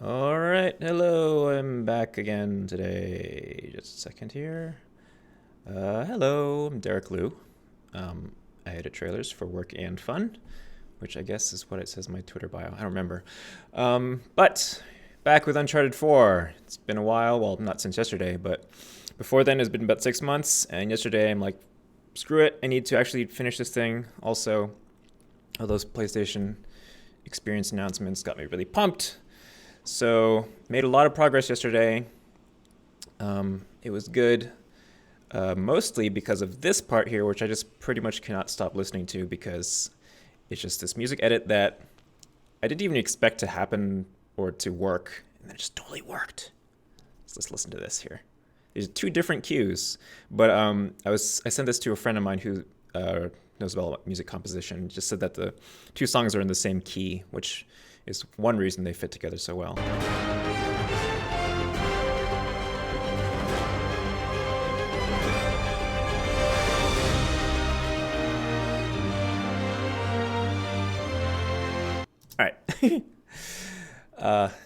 Alright, hello, I'm back again today. Just a second here. Hello, I'm Derek Liu. I edit trailers for work and fun, which I guess is what it says in my Twitter bio. I don't remember. But back with Uncharted 4. It's been a while, well, not since yesterday, but before then it's been about 6 months, and yesterday I'm like, screw it, I need to actually finish this thing. Also, all those PlayStation experience announcements got me really pumped. So, made a lot of progress yesterday. It was good, mostly because of this part here, which I just pretty much cannot stop listening to because it's just this music edit that I didn't even expect to happen or to work, and it just totally worked. So let's listen to this here. There's two different cues, but I sent this to a friend of mine who knows about music composition. Just said that the two songs are in the same key, which is one reason they fit together so well. All right.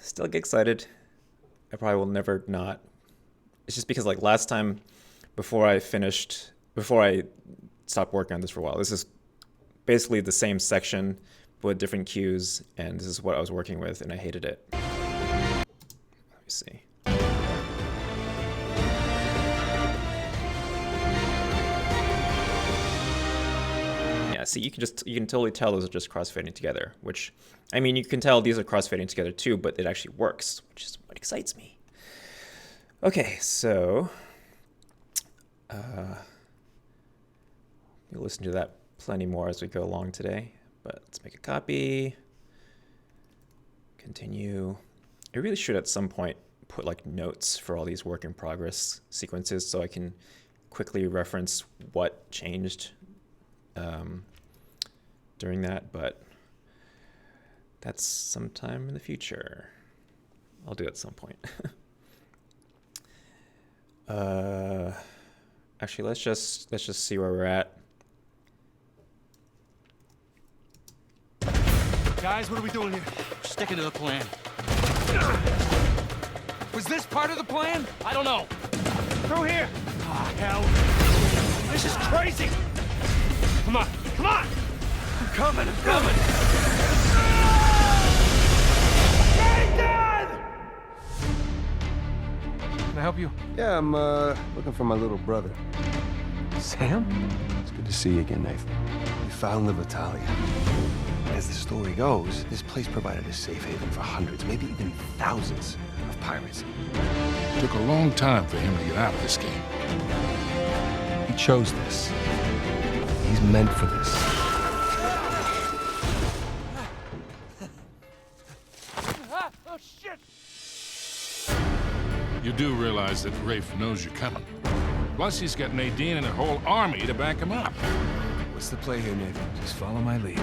Still get excited. I probably will never not. It's just because like last time before I stopped working on this for a while, this is basically the same section with different cues, and this is what I was working with, and I hated it. Let me see. Yeah, see, you can totally tell those are just crossfading together, which, I mean, you can tell these are crossfading together too, but it actually works, which is what excites me. Okay, so you'll listen to that plenty more as we go along today. But let's make a copy. Continue. I really should at some point put like notes for all these work in progress sequences so I can quickly reference what changed during that, but that's sometime in the future. I'll do it at some point. Actually, let's just see where we're at. Guys, what are we doing here? Sticking to the plan. Was this part of the plan? I don't know. Through here! Ah, hell. This is crazy! Come on, come on! I'm coming, I'm coming! Nathan! Can I help you? Yeah, I'm looking for my little brother. Sam? It's good to see you again, Nathan. We found the battalion. As the story goes, this place provided a safe haven for hundreds, maybe even thousands of pirates. It took a long time for him to get out of this game. He chose this. He's meant for this. Oh, shit! You do realize that Rafe knows you're coming. Plus, he's got Nadine and a whole army to back him up. What's the play here, Nathan? Just follow my lead.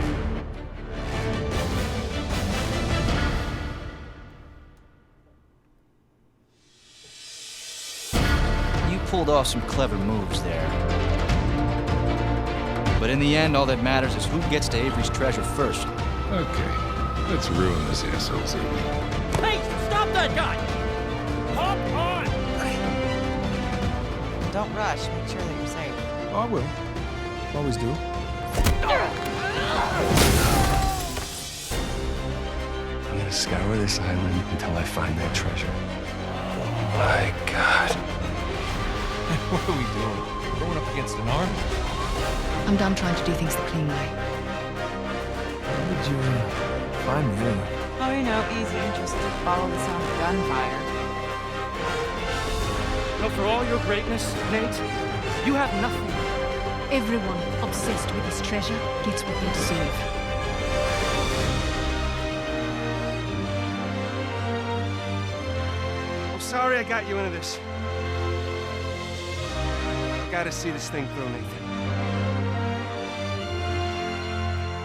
You pulled off some clever moves there. But in the end, all that matters is who gets to Avery's treasure first. Okay, let's ruin this asshole's evening. Hey, stop that guy! Hop on! Don't rush. Make sure that you're safe. Oh, I will. Always do. I'm gonna scour this island until I find that treasure. My God. What are we doing? Going up against an army? I'm done trying to do things the clean way. How did you find me anyway? Oh, you know, easy. Just to follow the sound of gunfire. No, for all your greatness, Nate, you have nothing. Everyone obsessed with this treasure gets what they deserve. I'm sorry I got you into this. Gotta see this thing through, Nathan.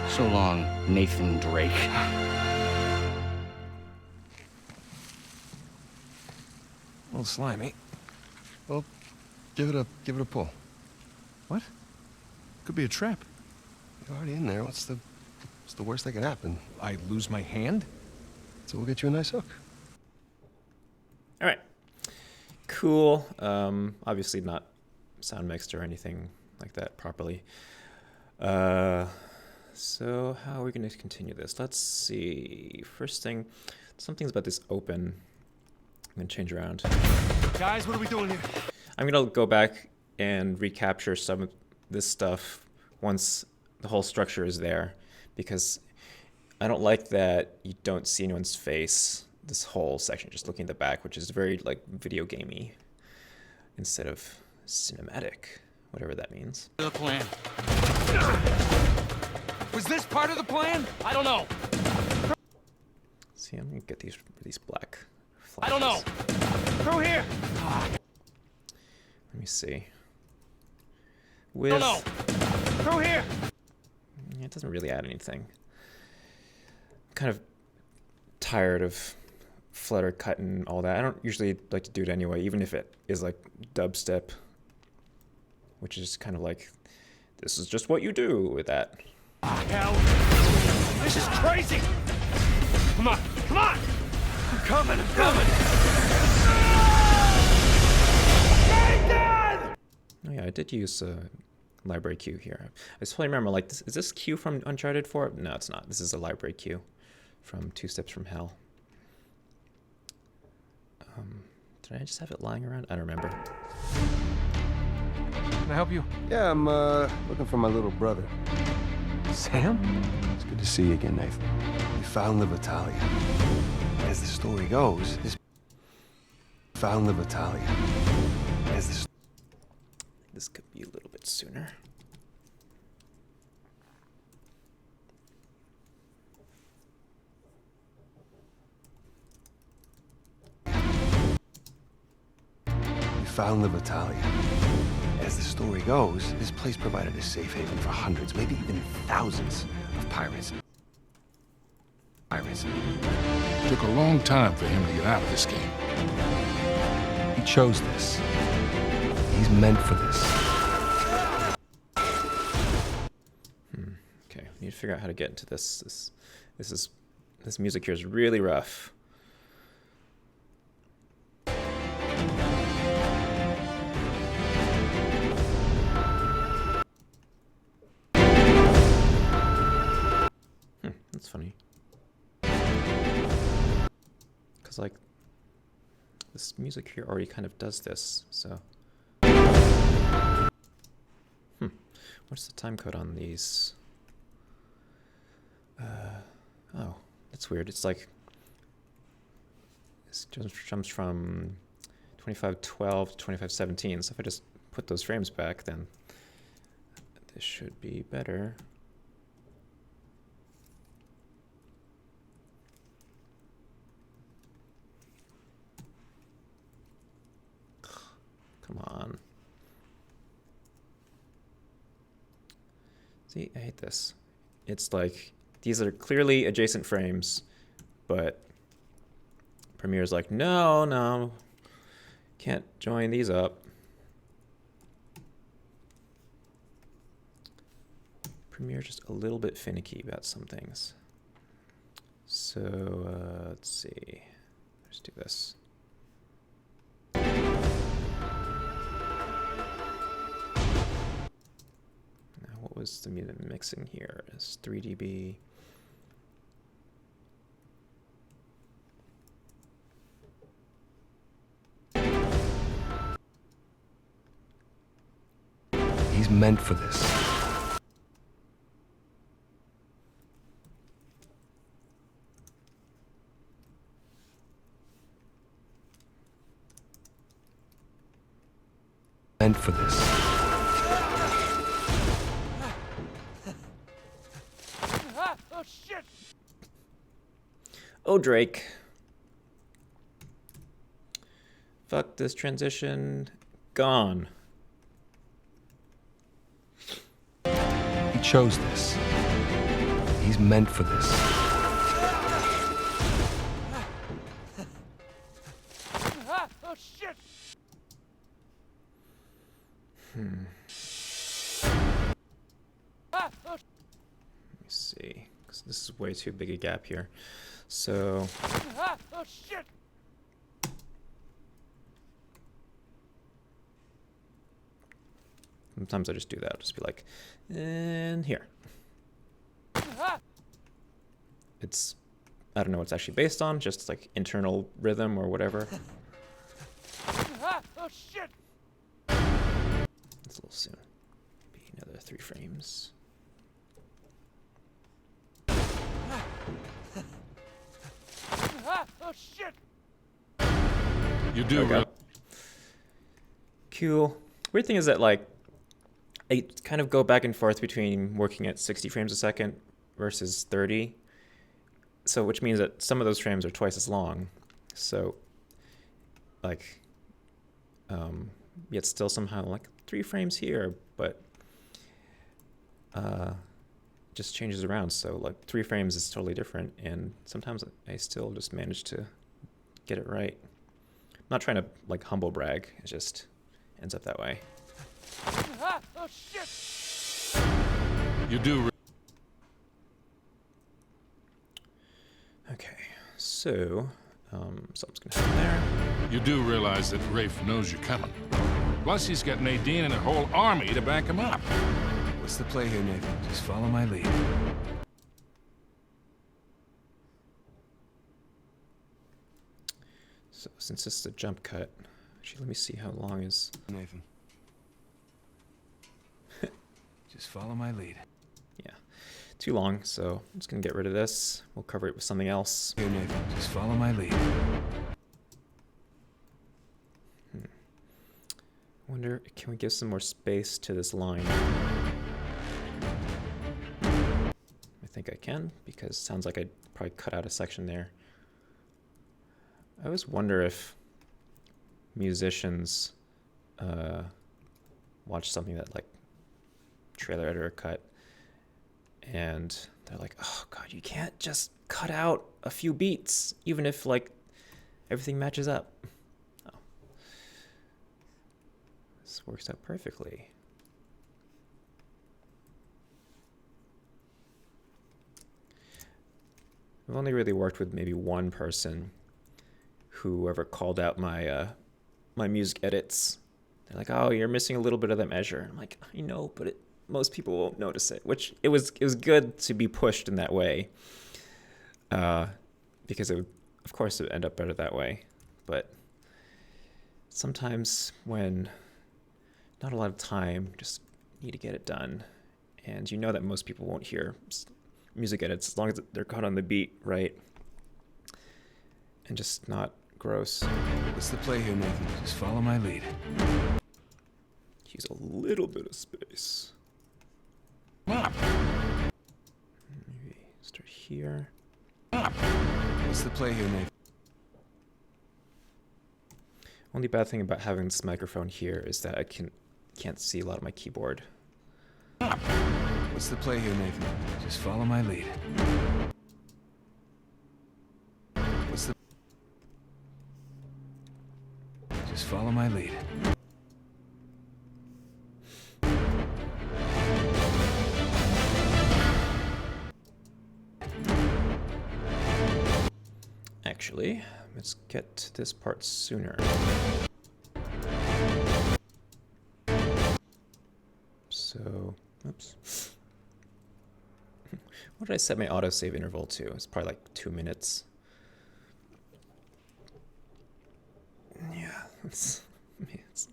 So long, Nathan Drake. A little slimy. Well, give it a pull. What? Could be a trap. You're already in there. What's the worst that can happen? I lose my hand? So we'll get you a nice hook. All right. Cool. Obviously not sound mixed or anything like that properly. So how are we going to continue this? Let's see. First thing, something's about this open. I'm going to change around. Guys, what are we doing here? I'm going to go back and recapture some of this stuff once the whole structure is there, because I don't like that you don't see anyone's face this whole section, just looking at the back, which is very like video gamey instead of cinematic, whatever that means. The plan. Was this part of the plan? I don't know. See, I'm gonna get these black flashes. I don't know. Through here. Let me see. I With don't know. Through here. it doesn't really add anything. I'm kind of tired of flutter cut and all that. I don't usually like to do it anyway, even if it is like dubstep, which is kind of like, this is just what you do with that. Hell. This is crazy. Come on. Come on. I'm coming. I'm coming. Nathan! Oh yeah, I did use a library queue here. I just totally remember, like, is this queue from Uncharted 4? No, it's not. This is a library queue from Two Steps from Hell. Did I just have it lying around? I don't remember. Can I help you? Yeah, I'm looking for my little brother. Sam? It's good to see you again, Nathan. We found the battalion. As the story goes, found the battalion. As This could be a little bit sooner. found the battalion. As the story goes, this place provided a safe haven for hundreds, maybe even thousands of pirates. It took a long time for him to get out of this game. He chose this. He's meant for this. Okay, we need to figure out how to get into this. This music here is really rough. That's funny. Because, like, this music here already kind of does this, so... What's the time code on these? Oh, that's weird. It's like... This jumps from 2512 to 2517, so if I just put those frames back, then this should be better. Come on. See, I hate this. It's like, these are clearly adjacent frames, but Premiere's like, no, can't join these up. Premiere's just a little bit finicky about some things. So, let's see. Let's do this. What was the mixing here? Is 3 dB. He's meant for this. Meant for this. Oh, shit! Oh, Drake. Fuck this transition. Gone. He chose this. He's meant for this. Oh, shit! Let me see. 'Cause this is way too big a gap here. So... Oh, shit! Sometimes I just do that. I'll just be like, and here. It's, I don't know what it's actually based on, just like internal rhythm or whatever. Oh shit! It's a little soon. Maybe another 3 frames. Oh shit! You do. There we go. Cool. Weird thing is that like I kind of go back and forth between working at 60 frames a second versus 30. So which means that some of those frames are twice as long. So like yet still somehow like 3 frames here, but just changes around. So like 3 frames is totally different, and sometimes I still just manage to get it right. I'm not trying to like humble brag, it just ends up that way. Oh shit! You do. Okay, so something's gonna happen there. You do realize that Rafe knows you're coming. Plus, he's got Nadine and a whole army to back him up. What's the play here, Nathan? Just follow my lead. So since this is a jump cut, actually let me see how long is. Nathan. Just follow my lead. Yeah, too long, so I'm just gonna get rid of this. We'll cover it with something else. Here, Nathan. Just follow my lead. Wonder, can we give some more space to this line? I think I can, because it sounds like I'd probably cut out a section there. I always wonder if musicians watch something that like trailer editor cut, and they're like, oh god, you can't just cut out a few beats, even if like everything matches up. Oh. This works out perfectly. I've only really worked with maybe one person who ever called out my my music edits. They're like, "Oh, you're missing a little bit of that measure." I'm like, "I know, but most people won't notice it." Which it was good to be pushed in that way, because it would, of course, it would end up better that way. But sometimes when not a lot of time, just need to get it done, and you know that most people won't hear music edits as long as they're caught on the beat, right? And just not gross. What's the play here, Nathan? Just follow my lead. Use a little bit of space. Up. Maybe start here. Up. What's the play here, Nathan? Only bad thing about having this microphone here is that I can't see a lot of my keyboard. Up. What's the play here, Nathan? Just follow my lead. What's the... Just follow my lead. Actually, let's get to this part sooner. So, oops. What did I set my autosave interval to? It's probably like 2 minutes. Yeah, it's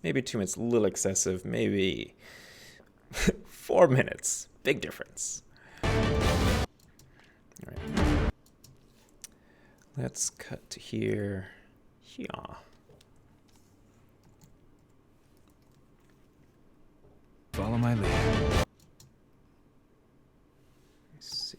maybe 2 minutes, a little excessive. Maybe 4 minutes, big difference. All right. Let's cut to here. Yeah. Follow my lead. Let's see.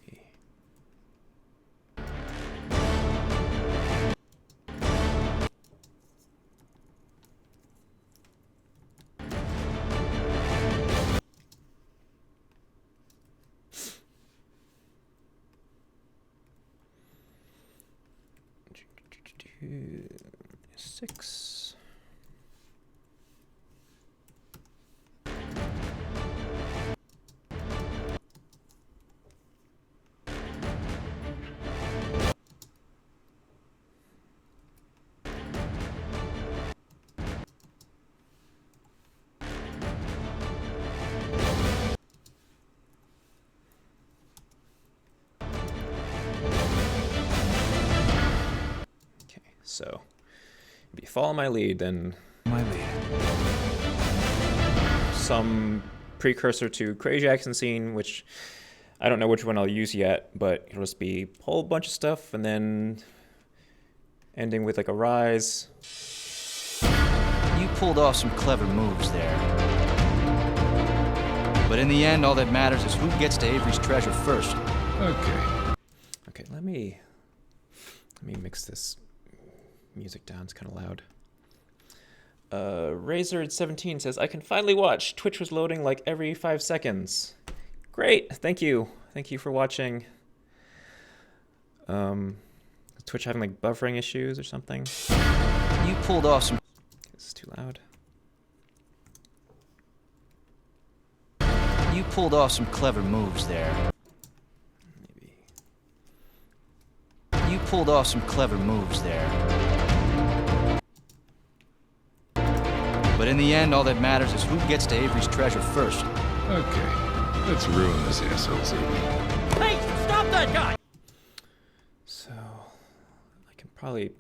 Six. So if you follow my lead, then some precursor to Crazy Action Scene, which I don't know which one I'll use yet, but it'll just be a whole bunch of stuff and then ending with like a rise. You pulled off some clever moves there. But in the end, all that matters is who gets to Avery's treasure first. Okay. Okay, let me mix this music down. It's kind of loud. Razor17 says, I can finally watch. Twitch was loading like every 5 seconds. Great, thank you. Thank you for watching. Is Twitch having like buffering issues or something? You pulled off some... This is too loud. You pulled off some clever moves there. Maybe. You pulled off some clever moves there. But in the end, all that matters is who gets to Avery's treasure first. Okay. Let's ruin this asshole's evening. Hey, stop that guy! So I can probably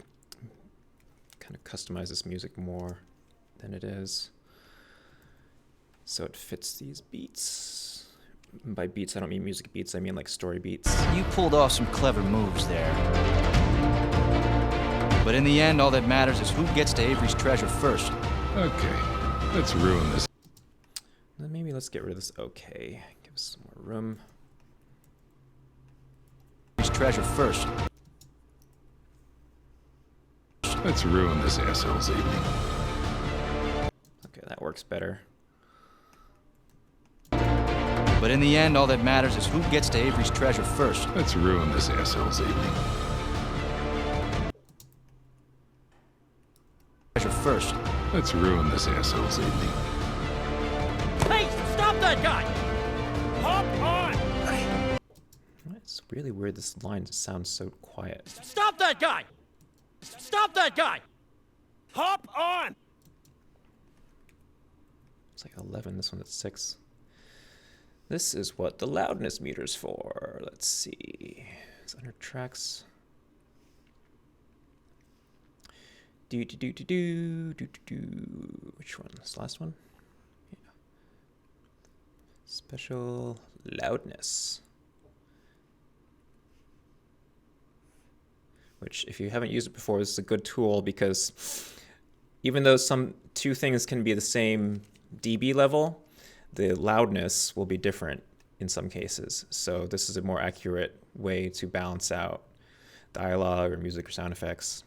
kind of customize this music more than it is, so it fits these beats. By beats, I don't mean music beats, I mean like story beats. You pulled off some clever moves there. But in the end, all that matters is who gets to Avery's treasure first. Okay. Let's ruin this. Then maybe let's get rid of this okay. Give us some more room. His treasure first. Let's ruin this asshole's evening. Okay, that works better. But in the end, all that matters is who gets to Avery's treasure first. Let's ruin this asshole's evening. Treasure first. Let's ruin this asshole's evening. Hey, stop that guy! Hop on! It's really weird this line sounds so quiet. Stop that guy! Stop that guy! Hop on! It's like 11, this one's at 6. This is what the loudness meter's for. Let's see. It's under tracks. Do do do do do do do do. Which one? This last one? Yeah. Special loudness. Which, if you haven't used it before, this is a good tool because even though some two things can be the same dB level, the loudness will be different in some cases. So this is a more accurate way to balance out dialogue or music or sound effects,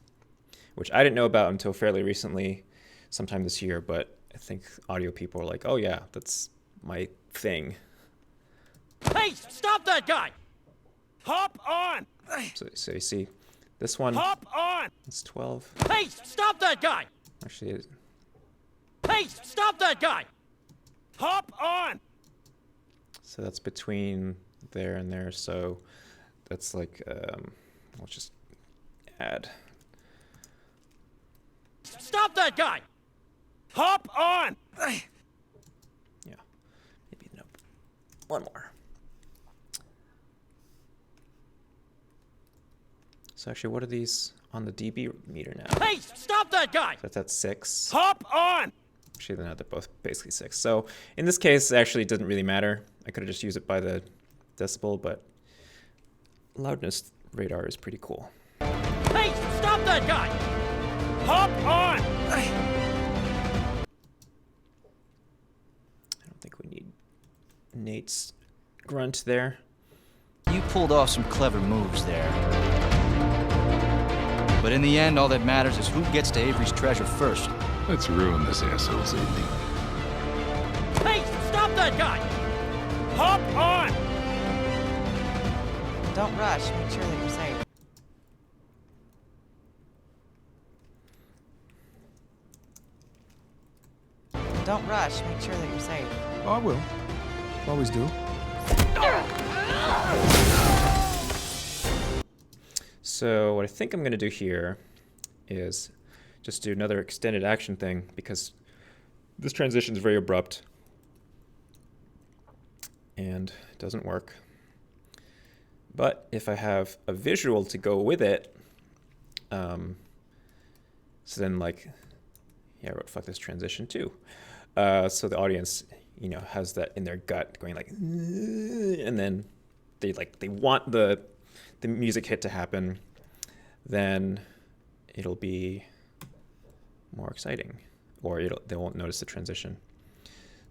which I didn't know about until fairly recently, sometime this year, but I think audio people are like, oh yeah, that's my thing. Hey, stop that guy! Hop on! So you see, this one, Hop on! it's 12. Hey, stop that guy! Actually, Hey, stop that guy! Hop on! so that's between there and there, so that's like, we'll just add. Stop that guy! Hop on! Yeah, maybe no, one more. So actually, what are these on the dB meter now? Hey, stop that guy! That's at 6. Hop on! Actually, they're both basically 6. So in this case, actually, it doesn't really matter. I could have just used it by the decibel, but loudness radar is pretty cool. Hey, stop that guy! Hop on! I don't think we need Nate's grunt there. You pulled off some clever moves there. But in the end, all that matters is who gets to Avery's treasure first. Let's ruin this asshole's evening. Hey, stop that guy! Hop on! Don't rush. Make sure that you're safe. Don't rush. Make sure that you're safe. Oh, I will. Always do. So what I think I'm going to do here is just do another extended action thing because this transition is very abrupt and it doesn't work. But if I have a visual to go with it, So then like, yeah, I wrote fuck this transition too. So the audience, you know, has that in their gut going like, and then they want the music hit to happen, then it'll be more exciting, or they won't notice the transition.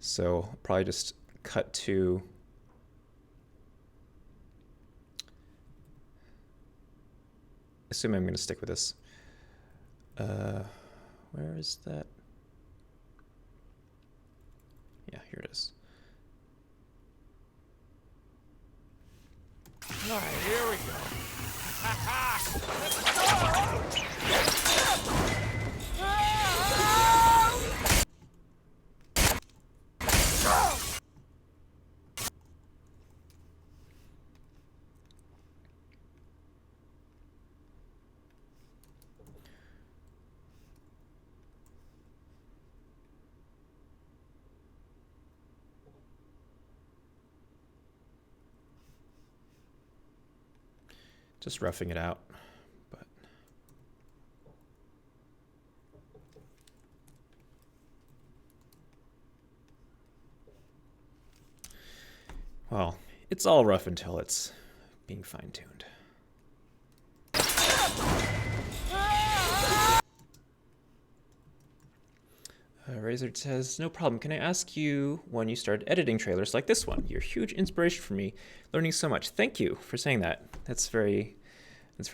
So I'll probably just cut to assuming I'm going to stick with this. Where is that? Yeah, here it is. All right, here we go. Just roughing it out, but well, it's all rough until it's being fine-tuned. Razor says, no problem. Can I ask you when you started editing trailers like this one? You're a huge inspiration for me, learning so much. Thank you for saying that. That's very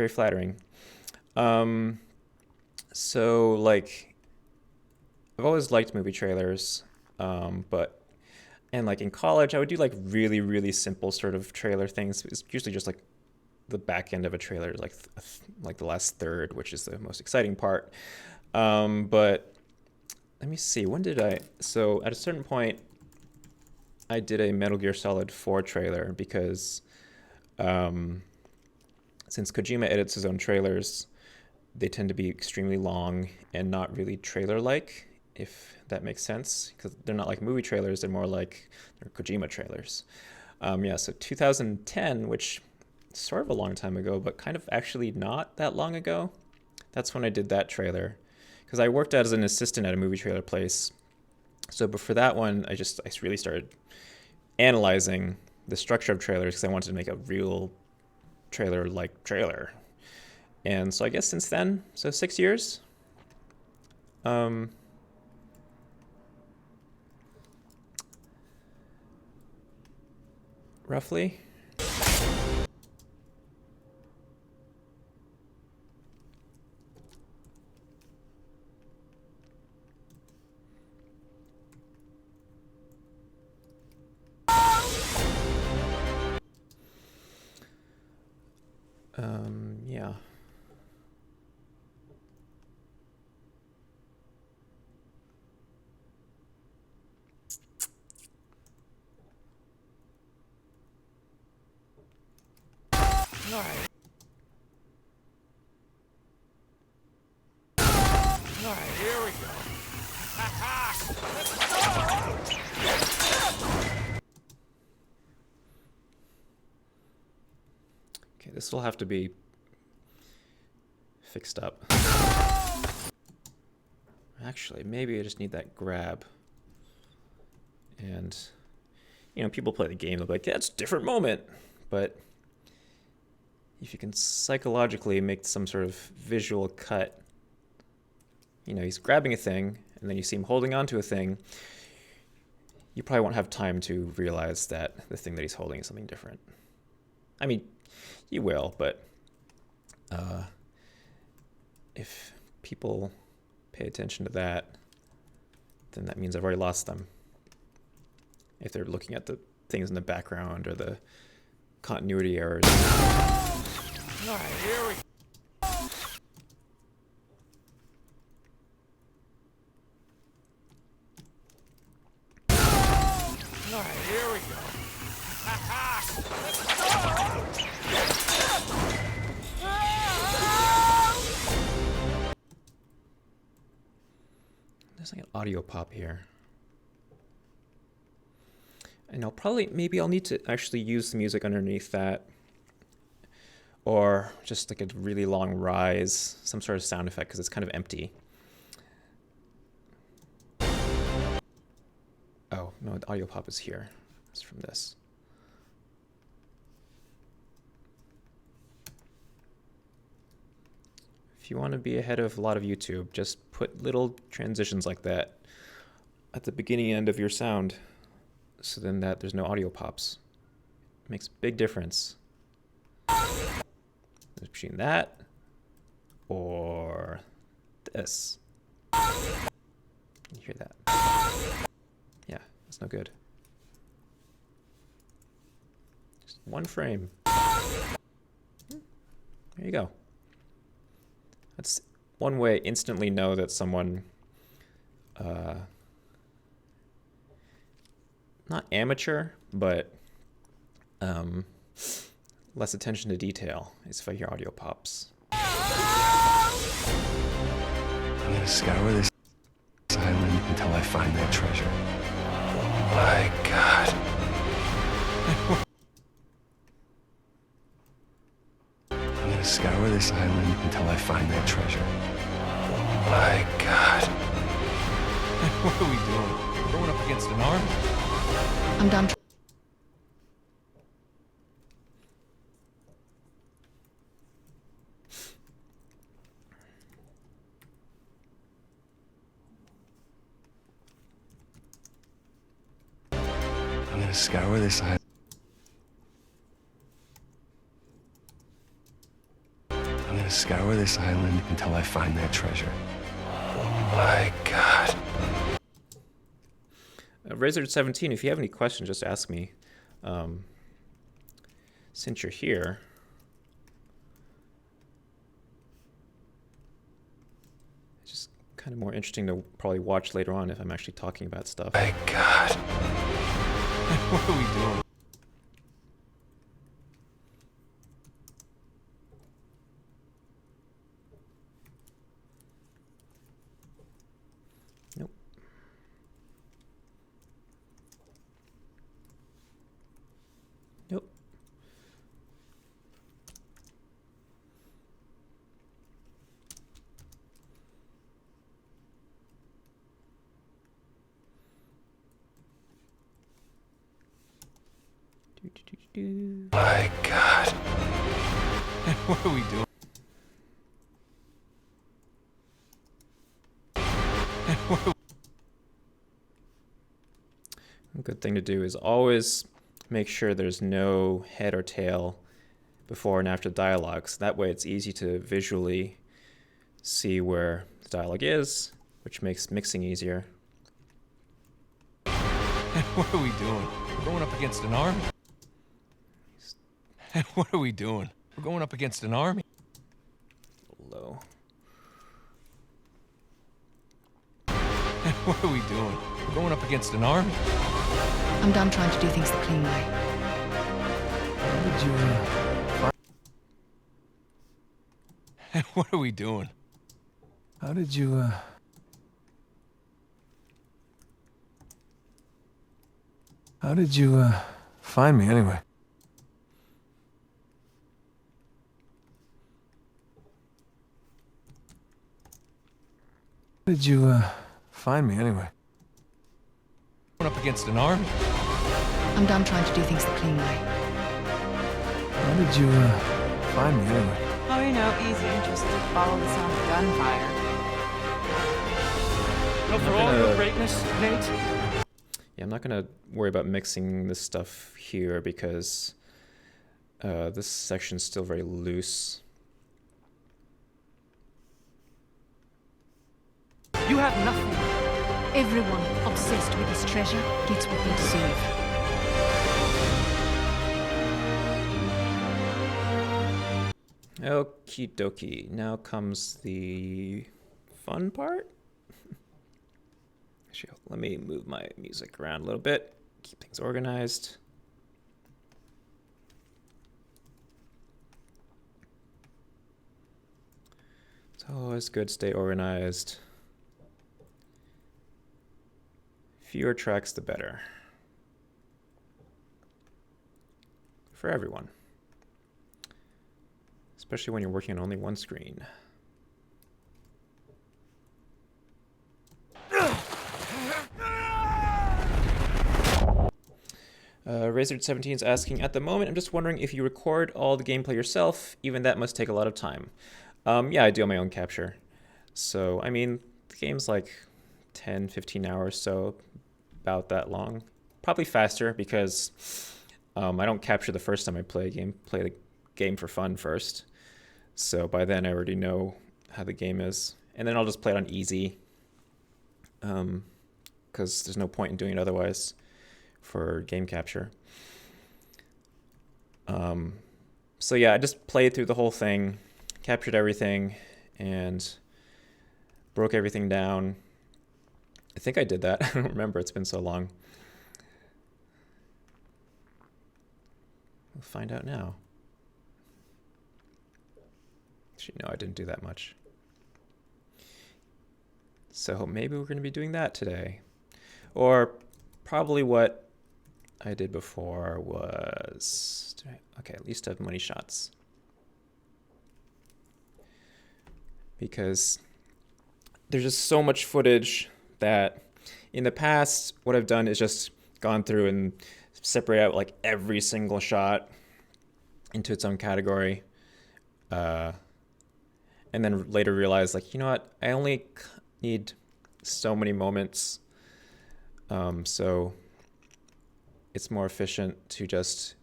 flattering. So like, I've always liked movie trailers, but like in college, I would do like really, really simple sort of trailer things. It's usually just like the back end of a trailer, like the last third, which is the most exciting part. But let me see, when did so at a certain point, I did a Metal Gear Solid 4 trailer because since Kojima edits his own trailers, they tend to be extremely long and not really trailer-like, if that makes sense, because they're not like movie trailers, they're more like they're Kojima trailers. Yeah, so 2010, which is sort of a long time ago, but kind of actually not that long ago, that's when I did that trailer. Because I worked as an assistant at a movie trailer place. So but for that one, I really started analyzing the structure of trailers because I wanted to make a real trailer-like trailer. And so I guess since then, so 6 years. Roughly. Yeah. All right. All right, here we go. Okay, this will have to be fixed up. Actually, maybe I just need that grab. And, you know, people play the game, they'll be like, that's a different moment. But if you can psychologically make some sort of visual cut, you know, he's grabbing a thing, and then you see him holding onto a thing, you probably won't have time to realize that the thing that he's holding is something different. I mean, you will, but if people pay attention to that, then that means I've already lost them. If they're looking at the things in the background or the continuity errors. All right, here we go. All right, here we go. There's like an audio pop here. And maybe I'll need to actually use the music underneath that. Or just like a really long rise, some sort of sound effect, because it's kind of empty. Oh, no, the audio pop is here. It's from this. If you want to be ahead of a lot of YouTube, just put little transitions like that at the beginning and end of your sound, so then that there's no audio pops. It makes a big difference. Between that or this. You hear that? Yeah, that's no good. Just one frame. There you go. That's one way to instantly know that someone, not amateur, but less attention to detail is if I hear audio pops. I'm gonna scour this island until I find that treasure. My God. I'm gonna scour this island until I find that treasure. My God. What are we doing? We're going up against an army. I'm done. I'm gonna scour this island. I'm gonna scour this island until I find that treasure. My God. Razor17, if you have any questions, just ask me. Since you're here, it's just kind of more interesting to probably watch later on if I'm actually talking about stuff. My God. What are we doing? Nope. Nope. My God. What are we doing? A good thing to do is always make sure there's no head or tail before and after dialogue. So that way it's easy to visually see where the dialogue is, which makes mixing easier. What are we doing? We're going up against an army. What are we doing? We're going up against an army. Low. What are we doing? We're going up against an army. I'm done trying to do things the clean way. How did you, What are we doing? How did you, How did you, find me anyway? How did you, find me anyway? Going up against an army. I'm done trying to do things the clean way. How did you, find me anyway? Oh, you know, easy. Just follow the sound of gunfire. No, for all your greatness, Nate. Yeah, I'm not going to worry about mixing this stuff here because this section's still very loose. You have nothing. Everyone obsessed with this treasure gets what they deserve. Okie dokie. Now comes the fun part. Actually, let me move my music around a little bit, keep things organized. It's always good to stay organized. Fewer tracks, the better. For everyone. Especially when you're working on only one screen. Razor17 is asking, at the moment, I'm just wondering if you record all the gameplay yourself. Even that must take a lot of time. Yeah, I do my own capture. So, I mean, the game's like 10, 15 hours, so about that long. Probably faster because I don't capture the first time I play a game. Play the game for fun first. So by then I already know how the game is. And then I'll just play it on easy. Because there's no point in doing it otherwise for game capture. So yeah, I just played through the whole thing, captured everything, and broke everything down. I think I did that. I don't remember. It's been so long. We'll find out now. Actually, no, I didn't do that much. So maybe we're going to be doing that today. Or probably what I did before was... Okay, at least have money shots. Because there's just so much footage that in the past, what I've done is just gone through and separate out like every single shot into its own category. And then later realize, like, you know what? I only need so many moments. So it's more efficient to just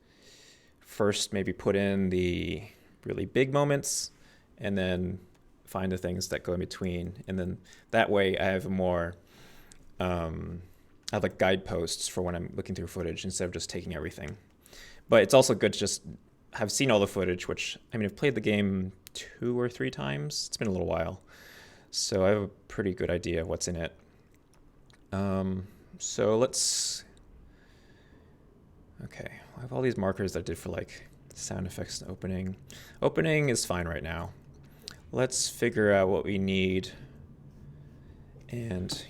first maybe put in the really big moments and then find the things that go in between. And then that way I have more, I have like guideposts for when I'm looking through footage instead of just taking everything. But it's also good to just have seen all the footage, which, I mean, I've played the game 2 or 3 times. It's been a little while. So I have a pretty good idea of what's in it. So let's... Okay, I have all these markers that I did for like sound effects and opening. Opening is fine right now. Let's figure out what we need. And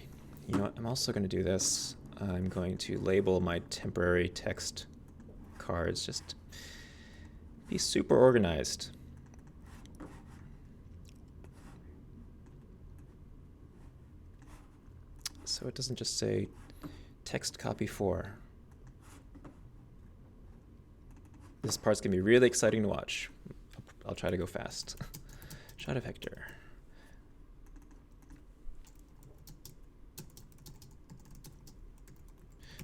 you know what? I'm also going to do this. I'm going to label my temporary text cards. Just be super organized. So it doesn't just say text copy 4. This part's gonna be really exciting to watch. I'll try to go fast. Shot of Hector.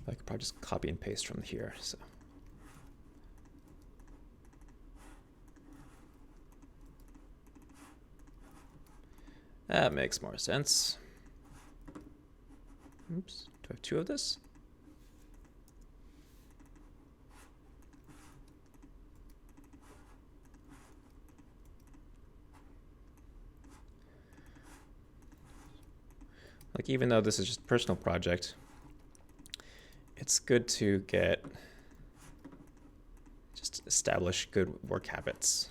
I could probably just copy and paste from here, so. That makes more sense. Oops, do I have 2 of this? Like, even though this is just a personal project, it's good to just establish good work habits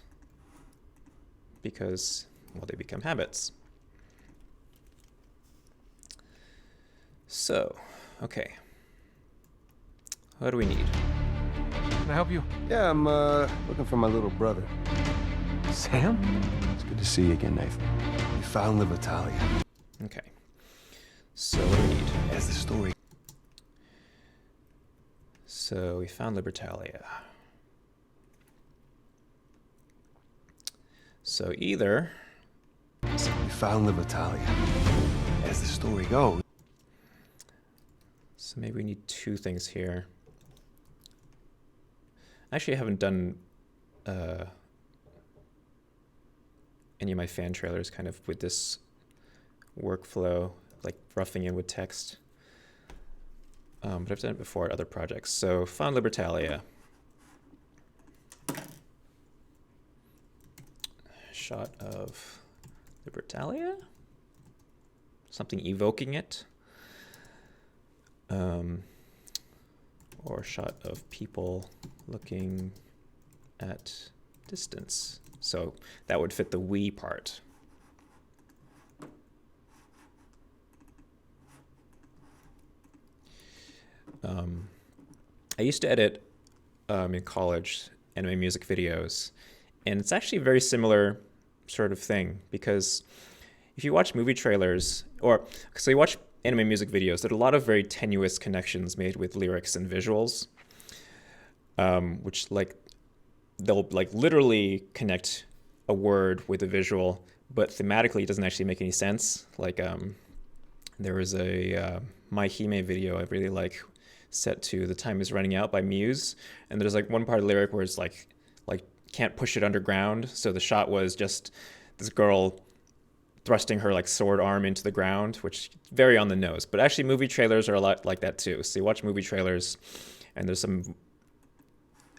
because, well, they become habits. So, okay. What do we need? Can I help you? Yeah, I'm looking for my little brother. Sam? It's good to see you again, Nathan. We found the battalion. Okay. So what do we need? As the story. So we found Libertalia. So either... We found the battalion. As the story goes. So maybe we need 2 things here. Actually, I haven't done any of my fan trailers kind of with this workflow, like roughing in with text. But I've done it before at other projects. So found Libertalia. Shot of Libertalia? Something evoking it. Or shot of people looking at distance. So that would fit the we part. I used to edit in college anime music videos, and it's actually a very similar sort of thing because if you watch movie trailers, so you watch anime music videos, there are a lot of very tenuous connections made with lyrics and visuals. which like they'll like literally connect a word with a visual, but thematically it doesn't actually make any sense. Like there was a My Hime video I really like, set to "The Time Is Running Out" by Muse, and there's like one part of the lyric where it's like can't push it underground. So the shot was just this girl thrusting her like sword arm into the ground, which very on the nose. But actually movie trailers are a lot like that too. So you watch movie trailers and there's some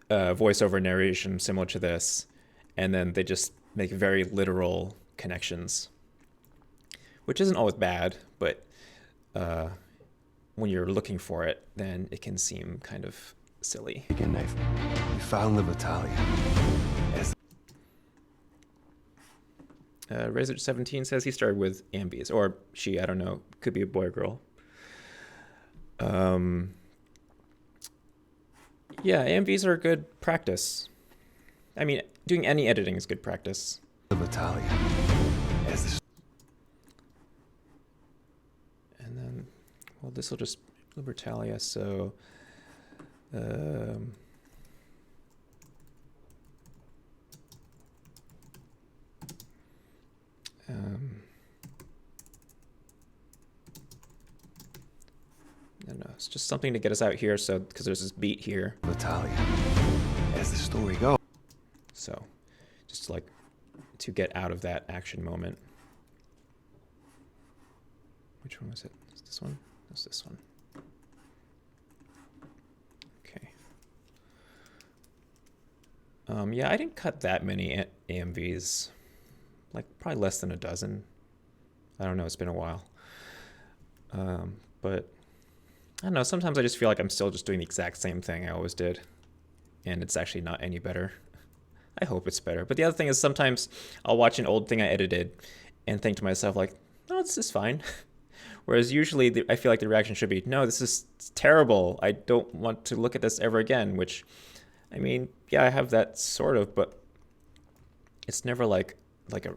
voiceover narration similar to this, and then they just make very literal connections, which isn't always bad, but when you're looking for it, then it can seem kind of silly. Again, knife. We found the battalion. Razor17 says he started with ambies, or she, I don't know, could be a boy or girl. Yeah, ambies are good practice. I mean, doing any editing is good practice. The battalion. And then, well, this will just Libertalia, so no, it's just something to get us out here. So because there's this beat here. Battalion. As the story goes. So just like to get out of that action moment. Which one was it? Is this one? It's this one. Okay. Yeah, I didn't cut that many AMVs. Like probably less than a dozen. I don't know, it's been a while. But I don't know, sometimes I just feel like I'm still just doing the exact same thing I always did. And it's actually not any better. I hope it's better. But the other thing is sometimes I'll watch an old thing I edited and think to myself like, no, this is fine. Whereas usually I feel like the reaction should be, no, this is terrible. I don't want to look at this ever again, which, I mean, yeah, I have that sort of, but it's never like a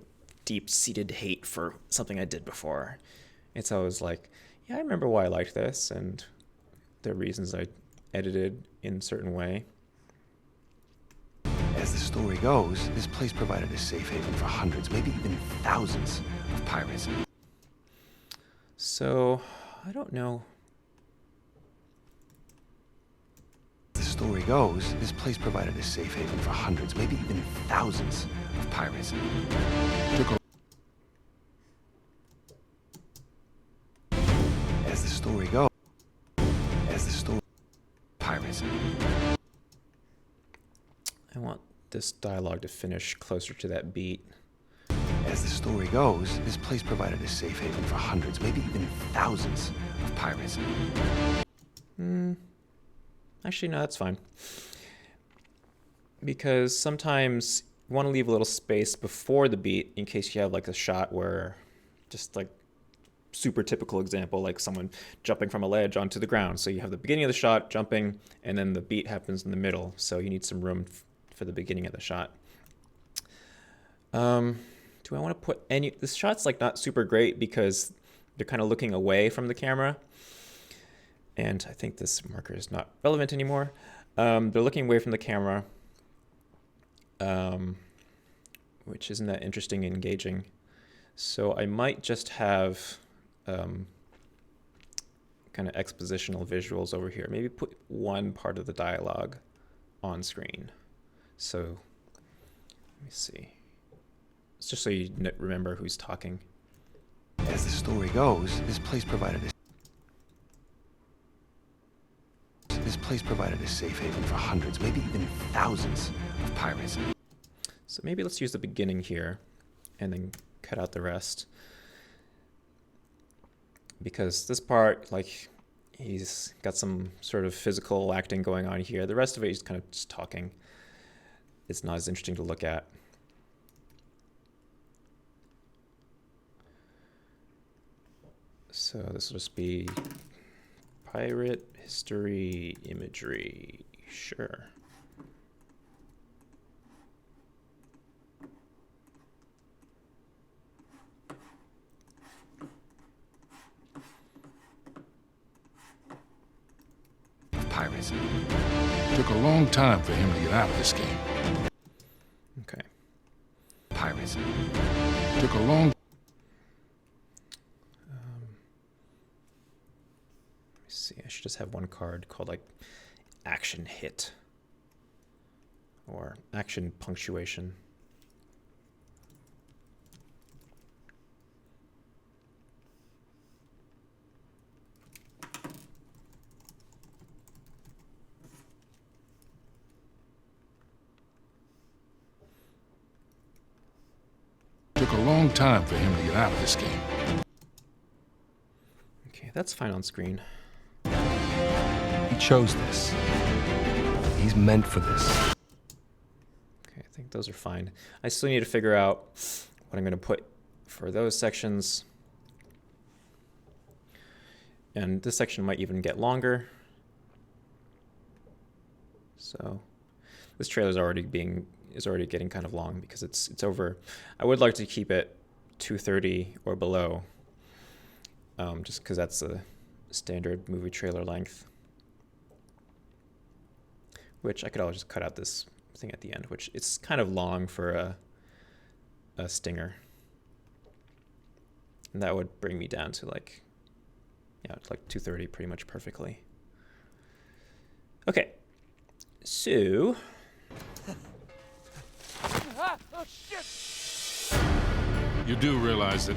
deep-seated hate for something I did before. It's always like, yeah, I remember why I liked this and the reasons I edited in a certain way. As the story goes, this place provided a safe haven for hundreds, maybe even thousands of pirates. So, I don't know. As the story goes, this place provided a safe haven for hundreds, maybe even thousands of pirates. As the story goes, pirates. I want this dialogue to finish closer to that beat. As the story goes, this place provided a safe haven for hundreds, maybe even thousands of pirates. Actually, no, that's fine. Because sometimes you want to leave a little space before the beat in case you have like a shot where, just like super typical example, like someone jumping from a ledge onto the ground. So you have the beginning of the shot, jumping, and then the beat happens in the middle. So you need some room for the beginning of the shot. Do I want to put any... This shot's like not super great because they're kind of looking away from the camera. And I think this marker is not relevant anymore. They're looking away from the camera, which isn't that interesting and engaging. So I might just have kind of expositional visuals over here. Maybe put one part of the dialogue on screen. So let me see. It's just so you remember who's talking. As the story goes, this place provided a safe haven for hundreds, maybe even thousands of pirates. So maybe let's use the beginning here and then cut out the rest. Because this part, like, he's got some sort of physical acting going on here. The rest of it, he's kind of just talking. It's not as interesting to look at. So this will just be pirate history imagery. Sure. Pirates. Took a long time for him to get out of this game. Okay. Pirates. Took a long... Let me see. I should just have one card called like action hit or action punctuation. Took a long time for him to get out of this game. Okay, that's fine on screen. He chose this. He's meant for this. Okay, I think those are fine. I still need to figure out what I'm going to put for those sections. And this section might even get longer. So this trailer is already getting kind of long because it's over. I would like to keep it 2:30 or below, just because that's the standard movie trailer length. Which I could always just cut out this thing at the end, which it's kind of long for a stinger. And that would bring me down to like, yeah, it's like 2:30 pretty much perfectly. Okay, so You do realize that...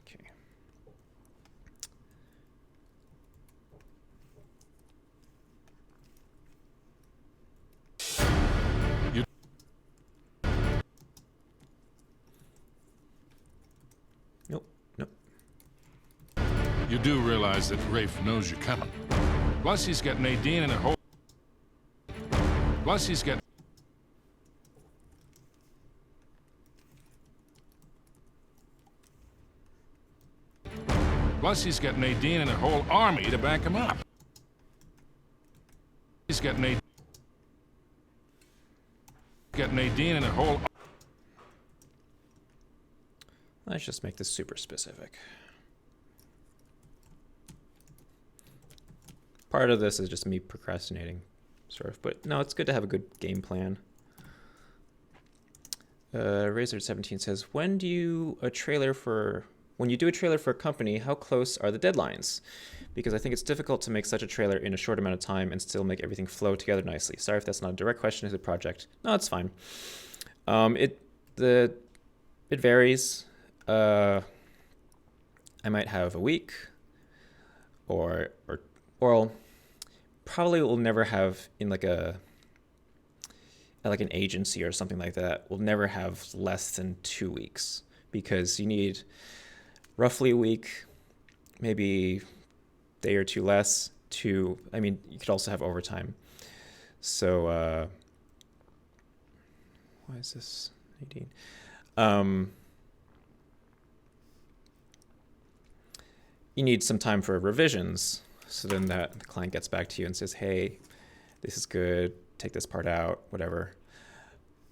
okay. You... Nope, nope. You do realize that Rafe knows you're coming. Plus he's got Nadine in a whole... Plus he's got... Plus he's got Nadine and a whole army to back him up. He's got Nadine and a whole... Let's just make this super specific. Part of this is just me procrastinating, sort of, but no, it's good to have a good game plan. Razor17 says, when you do a trailer for a company, how close are the deadlines? Because I think it's difficult to make such a trailer in a short amount of time and still make everything flow together nicely. Sorry if that's not a direct question to the project. No, it's fine. It varies. I might have a week, or probably will never have in like an agency or something like that. We'll never have less than 2 weeks because you need roughly a week, maybe a day or two less. You could also have overtime. So, why is this 18? You need some time for revisions. So then the client gets back to you and says, hey, this is good, take this part out, whatever.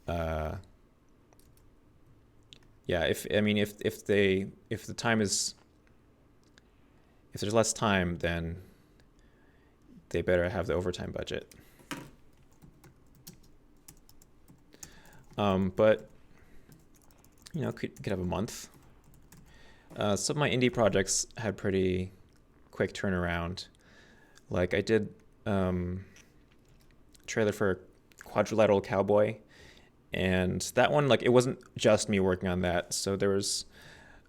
Yeah, if there's less time, then they better have the overtime budget. But could have a month. Some of my indie projects had pretty quick turnaround. Like I did trailer for Quadrilateral Cowboy, and that one, like, it wasn't just me working on that. So there was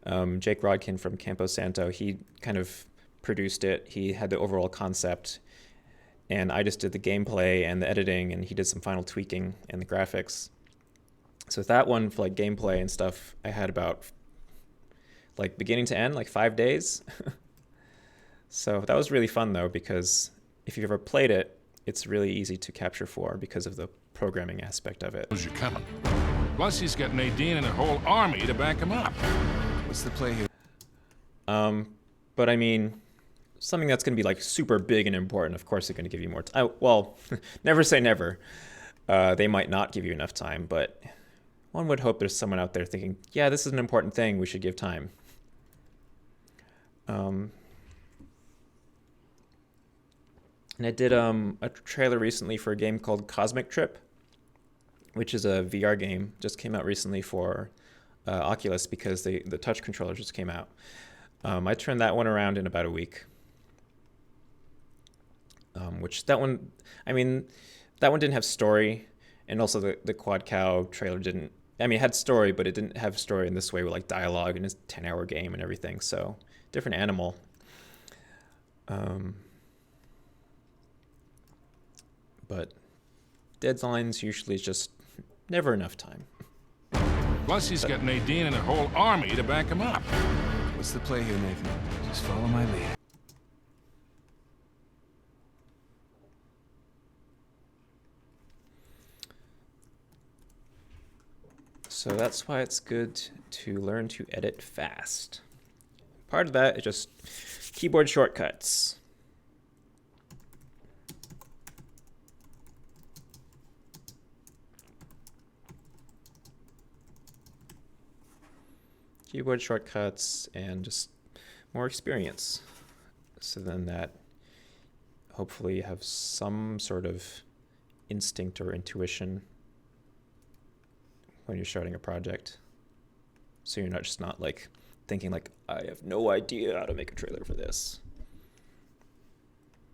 Jake Rodkin from Campo Santo. He kind of produced it. He had the overall concept, and I just did the gameplay and the editing, and he did some final tweaking and the graphics. So with that one, for like gameplay and stuff, I had about like beginning to end, like 5 days. So that was really fun though, because if you've ever played it, it's really easy to capture for because of the programming aspect of it. You're coming. Plus he's got Nadine and a whole army to back him up. What's the play here? But I mean, something that's going to be like super big and important, of course they're going to give you more time. Well, never say never. They might not give you enough time, but one would hope there's someone out there thinking, yeah, this is an important thing, we should give time. And I did a trailer recently for a game called Cosmic Trip, which is a VR game. Just came out recently for Oculus because the touch controller just came out. I turned that one around in about a week. Which that one, I mean, that one didn't have story, and also the Quad Cow trailer didn't. I mean, it had story, but it didn't have story in this way with like dialogue, and it's a 10-hour game and everything. So different animal. But deadlines usually is just never enough time. Plus, he's got Nadine and a whole army to back him up. What's the play here, Nathan? Just follow my lead. So that's why it's good to learn to edit fast. Part of that is just keyboard shortcuts. Keyboard shortcuts and just more experience. So then that hopefully you have some sort of instinct or intuition when you're starting a project. So you're not just not like thinking like, I have no idea how to make a trailer for this.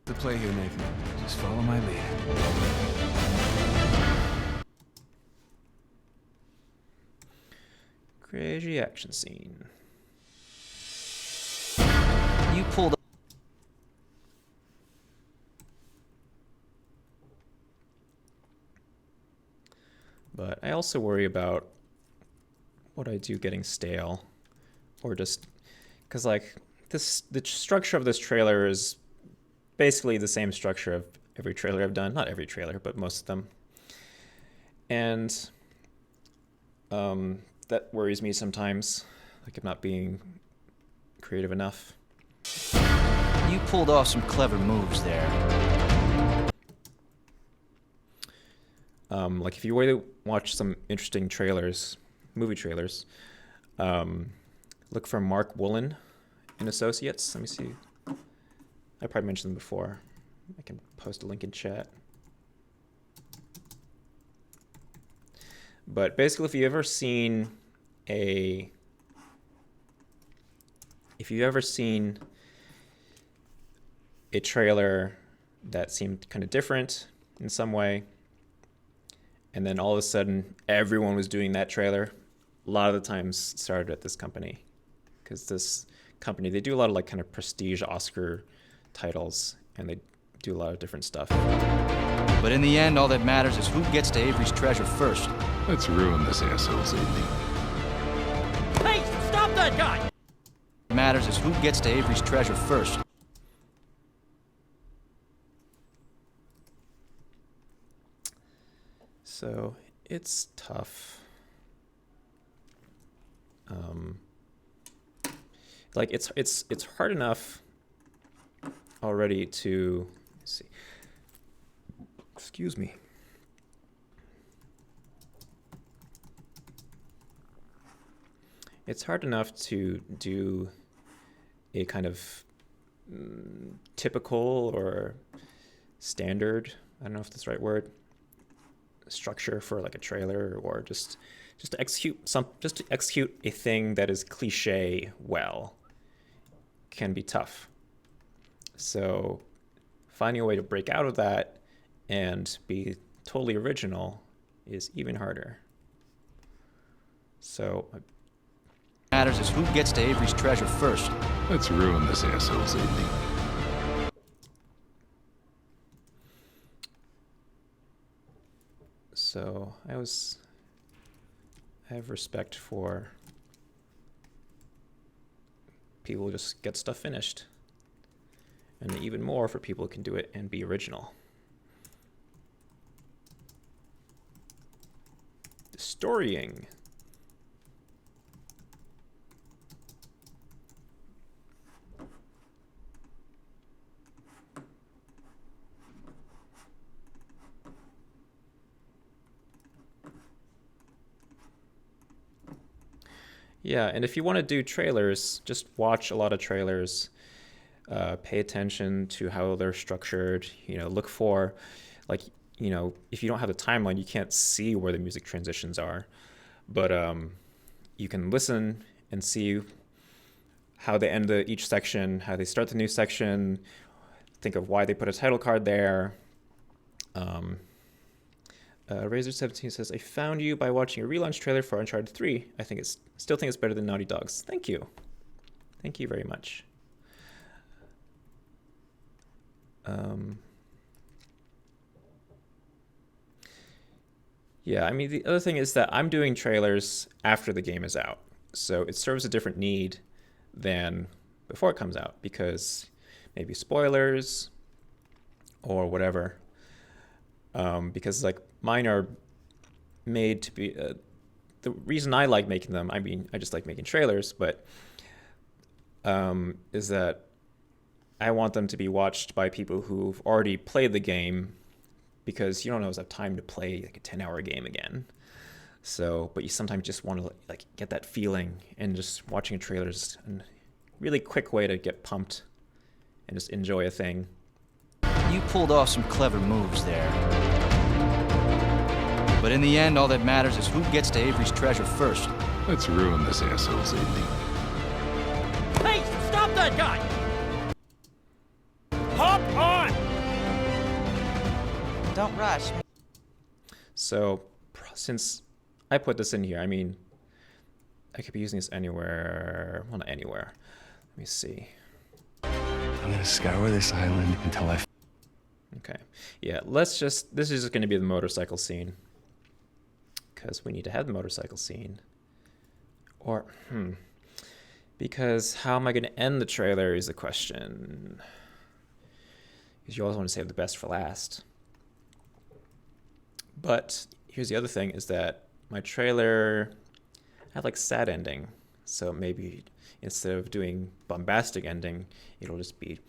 The play here, Nathan. Just follow my lead. Crazy action scene. You pulled. But I also worry about what I do getting stale, or just because like the structure of this trailer is basically the same structure of every trailer I've done. Not every trailer, but most of them. And that worries me sometimes, like I'm not being creative enough. You pulled off some clever moves there. Like if you were to watch some interesting trailers, movie trailers, look for Mark Woolen and Associates. Let me see. I probably mentioned them before. I can post a link in chat. But basically, if you've ever seen a trailer that seemed kind of different in some way, and then all of a sudden everyone was doing that trailer, a lot of the times started at this company, because this company, they do a lot of like kind of prestige Oscar titles, and they do a lot of different stuff. But in the end, all that matters is who gets to Avery's treasure first. Let's ruin this asshole's evening. Hey, stop that guy! What matters is who gets to Avery's treasure first. So it's tough. Like it's hard enough already to, let's see. Excuse me. It's hard enough to do a kind of typical or standard, I don't know if that's the right word, structure for like a trailer, or just to execute a thing that is cliche well can be tough. So finding a way to break out of that and be totally original is even harder. So Matters is who gets to Avery's treasure first. Let's ruin this asshole's evening. So I have respect for people who just get stuff finished, and even more for people who can do it and be original. The storying. Yeah, and if you want to do trailers, just watch a lot of trailers. Pay attention to how they're structured. You know, look for, like, you know, if you don't have the timeline, you can't see where the music transitions are. But you can listen and see how they end each section, how they start the new section, think of why they put a title card there. Razor17 says, I found you by watching a relaunch trailer for Uncharted 3. Still think it's better than Naughty Dog's. Thank you. Thank you very much. Yeah, I mean, the other thing is that I'm doing trailers after the game is out. So it serves a different need than before it comes out, because maybe spoilers or whatever. Because like mine are made to be, the reason I like making them, I mean, I just like making trailers, but is that I want them to be watched by people who've already played the game, because you don't always have time to play like a 10-hour game again. So, but you sometimes just want to like get that feeling, and just watching a trailer is a really quick way to get pumped and just enjoy a thing. You pulled off some clever moves there. But in the end, all that matters is who gets to Avery's treasure first. Let's ruin this asshole's evening. Hey, stop that guy! Hop on! Don't rush. So since I put this in here, I mean, I could be using this anywhere. Well, not anywhere. Let me see. I'm gonna scour this island until I... Okay. Yeah, this is just going to be the motorcycle scene, because we need to have the motorcycle scene. Or, because how am I going to end the trailer is the question. Because you always want to save the best for last. But here's the other thing, is that my trailer had like sad ending. So maybe instead of doing bombastic ending, it'll just be,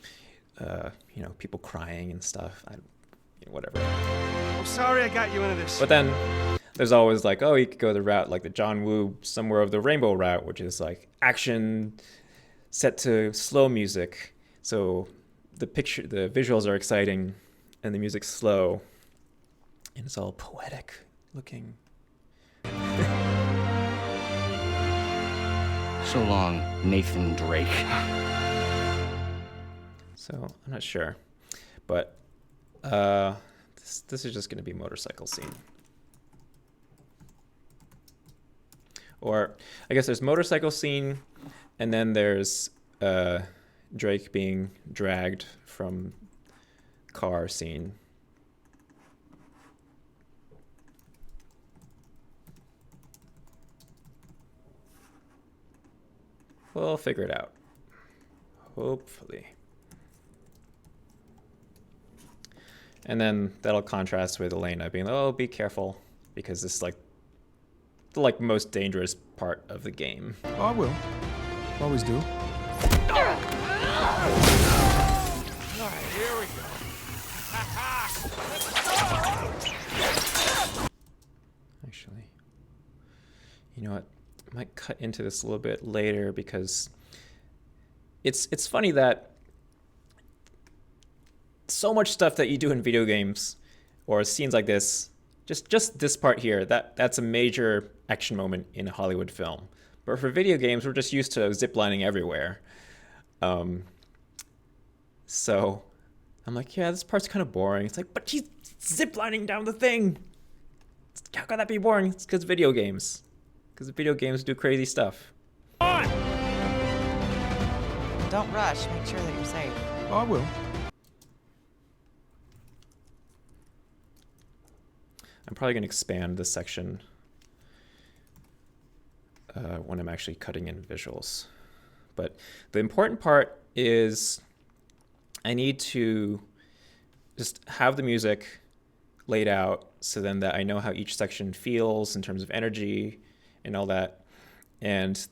you know, people crying and stuff. Whatever. I'm sorry I got you into this. But then there's always like, oh, you could go the route like the John Woo Somewhere of the Rainbow route, which is like action set to slow music. So the visuals are exciting and the music's slow and it's all poetic looking. So long, Nathan Drake. So I'm not sure, but this is just going to be motorcycle scene. Or I guess there's motorcycle scene, and then there's Drake being dragged from car scene. We'll figure it out. Hopefully. And then that'll contrast with Elena being, oh, be careful, because this is like the most dangerous part of the game. Oh, I will. Always do. Alright, here we go. Actually, you know what? I might cut into this a little bit later, because it's funny that so much stuff that you do in video games or scenes like this, just this part here, that's a major action moment in a Hollywood film. But for video games, we're just used to ziplining everywhere. So I'm like, yeah, this part's kind of boring. It's like, but he's ziplining down the thing. How can that be boring? It's because video games. Because video games do crazy stuff. On! Don't rush. Make sure that you're safe. Oh, I will. I'm probably going to expand this section when I'm actually cutting in visuals. But the important part is I need to just have the music laid out so then that I know how each section feels in terms of energy and all that. And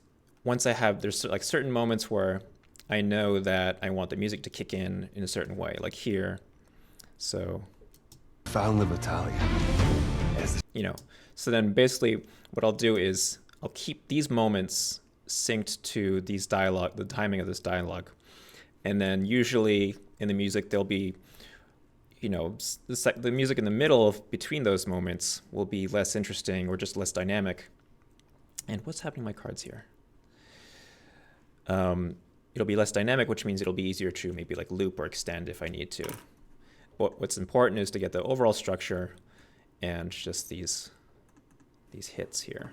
once I have, there's like certain moments where I know that I want the music to kick in a certain way, like here. So Found the battalion. you know, so then basically what I'll do is I'll keep these moments synced to these dialogue, the timing of this dialogue, And then usually in the music, there'll be, the music in the middle between those moments will be less interesting or just less dynamic. And what's happening to my cards here? It'll be less dynamic, which means it'll be easier to maybe like loop or extend if I need to. What's important is to get the overall structure and just these hits here.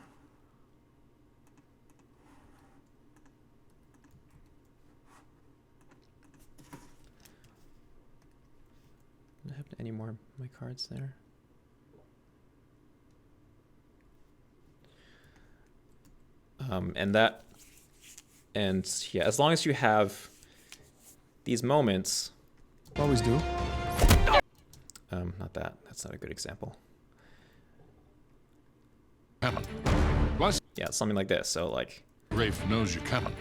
Do I have any more of my cards there? And yeah, as long as you have these moments. Always do. Not that. That's not a good example. Coming. Plus, Yeah, something like this. So like. Rafe knows you're coming.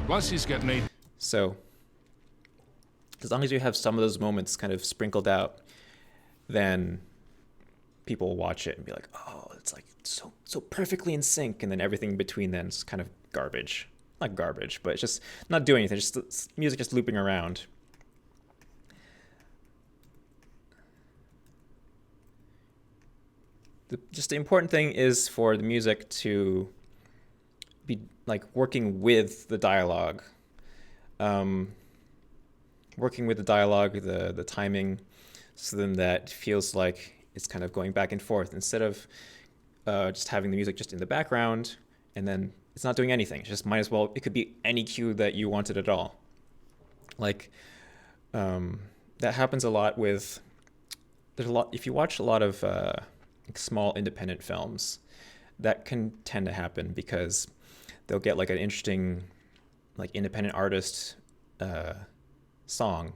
Plus, he's got Nate. So as long as you have some of those moments kind of sprinkled out, then people will watch it and be like, oh, it's like so perfectly in sync, and then everything between then is kind of garbage. Not garbage, but it's just not doing anything. Just music just looping around. The important thing is for the music to be like working with the dialogue. Working with the dialogue, the timing, so then that feels like it's kind of going back and forth instead of just having the music just in the background and then it's not doing anything. It just might as well, it could be any cue that you wanted at all. Like that happens a lot with, if you watch a lot of small independent films, that can tend to happen because they'll get like an interesting like independent artist song,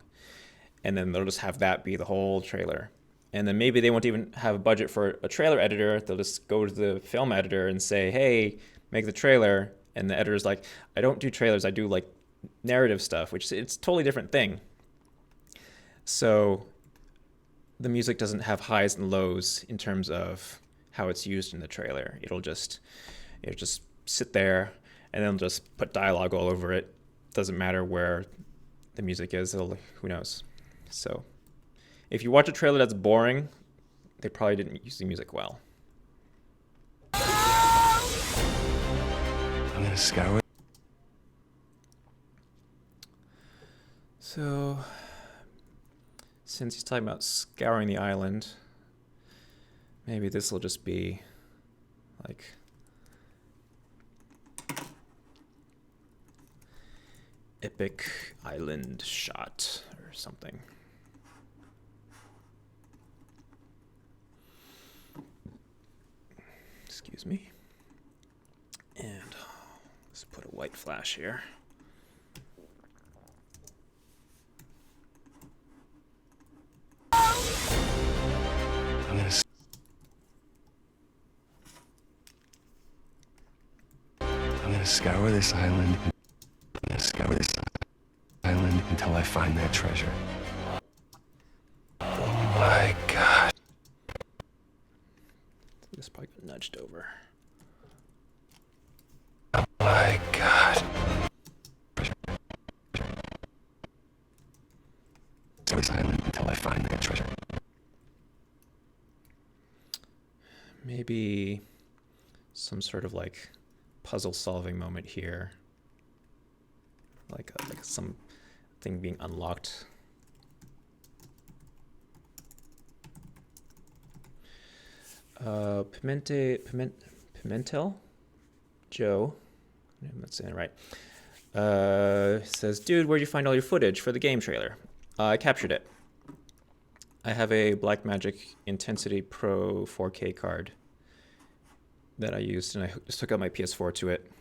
and then they'll just have that be the whole trailer. And then maybe they won't even have a budget for a trailer editor. They'll just go to the film editor and say, hey, make the trailer. And the editor's like, I don't do trailers, I do like narrative stuff, which it's a totally different thing. So the music doesn't have highs and lows in terms of how it's used in the trailer. It'll just sit there and then just put dialogue all over it. Doesn't matter where the music is, who knows. So if you watch a trailer that's boring, they probably didn't use the music well. I'm gonna scour. So since he's talking about scouring the island, maybe this will just be like epic island shot or something. Excuse me. And let's put a white flash here. I'm gonna scour this island. I'm gonna scour this island until I find that treasure. Oh my God. This probably got nudged over. Oh my God. Scour this island until I find that treasure. Maybe some sort of like puzzle solving moment here, like something being unlocked. Pimentel Joe, I'm not saying it right, says, dude, where'd you find all your footage for the game trailer? I captured it. I have a Blackmagic Intensity Pro 4K card that I used, and I just hooked up my PS4 to it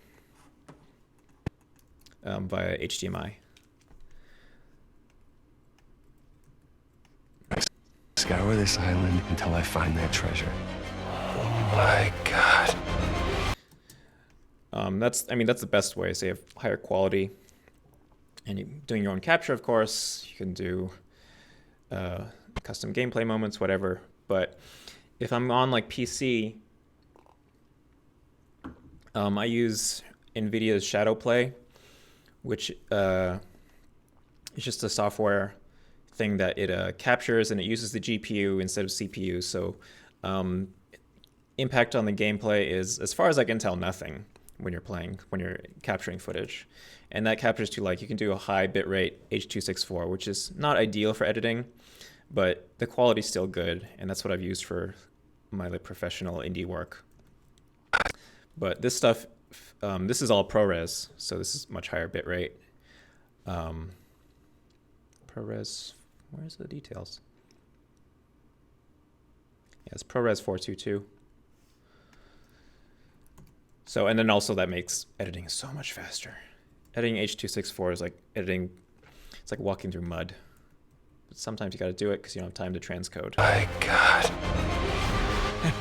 via HDMI. Scour this island until I find that treasure. Oh my God. That's the best way. So you have higher quality, and you're doing your own capture, of course. You can do custom gameplay moments, whatever. But if I'm on like PC, I use NVIDIA's Shadow Play, which It's just a software thing that it captures, and it uses the GPU instead of CPU. So impact on the gameplay is, as far as I can tell, nothing when you're capturing footage. And that captures to, like, you can do a high bitrate H.264, which is not ideal for editing, but the quality's still good, and that's what I've used for my like professional indie work. But this stuff, this is all ProRes, so this is much higher bitrate. ProRes, where's the details? Yeah, it's ProRes 422. So, and then also that makes editing so much faster. Editing H.264 is like editing, it's like walking through mud. But sometimes you gotta do it because you don't have time to transcode. My God.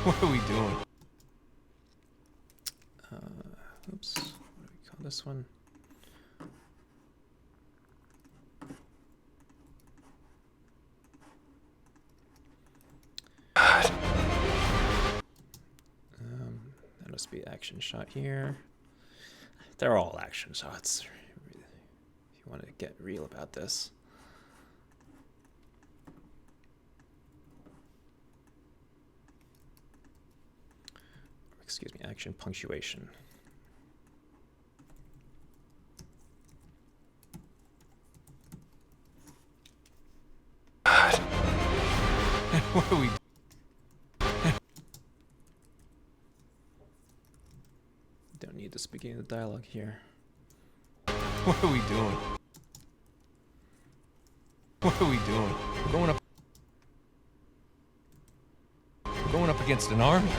What are we doing? Oops, what do we call this one? That must be action shot here. They're all action shots. If you want to get real about this. Excuse me, action punctuation. What are we? Don't need this beginning of the dialogue here. What are we doing? What are we doing? We're going up against an army.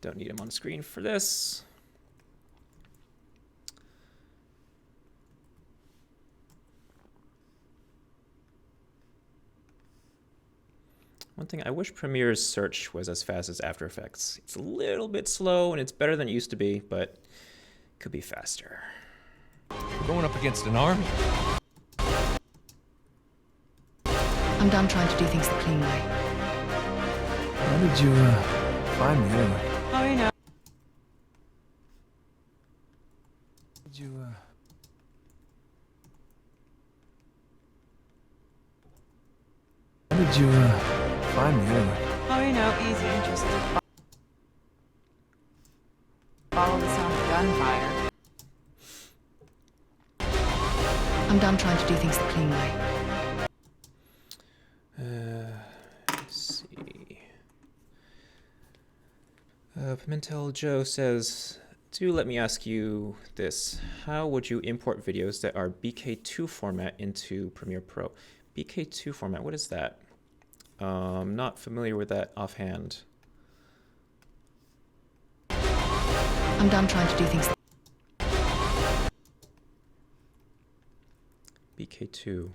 Don't need him on screen for this. One thing, I wish Premiere's search was as fast as After Effects. It's a little bit slow, and it's better than it used to be, but it could be faster. We're going up against an army. I'm done trying to do things the clean way. How did you find me anyway? Oh, you know. Did you How did you find me anyway? Oh, you know, easy. Just follow the sound of gunfire. I'm done trying to do things the clean way. Let's see. Pimentel Joe says, do let me ask you this. How would you import videos that are BK2 format into Premiere Pro? BK2 format, what is that? Not familiar with that offhand. I'm done trying to do things. BK2.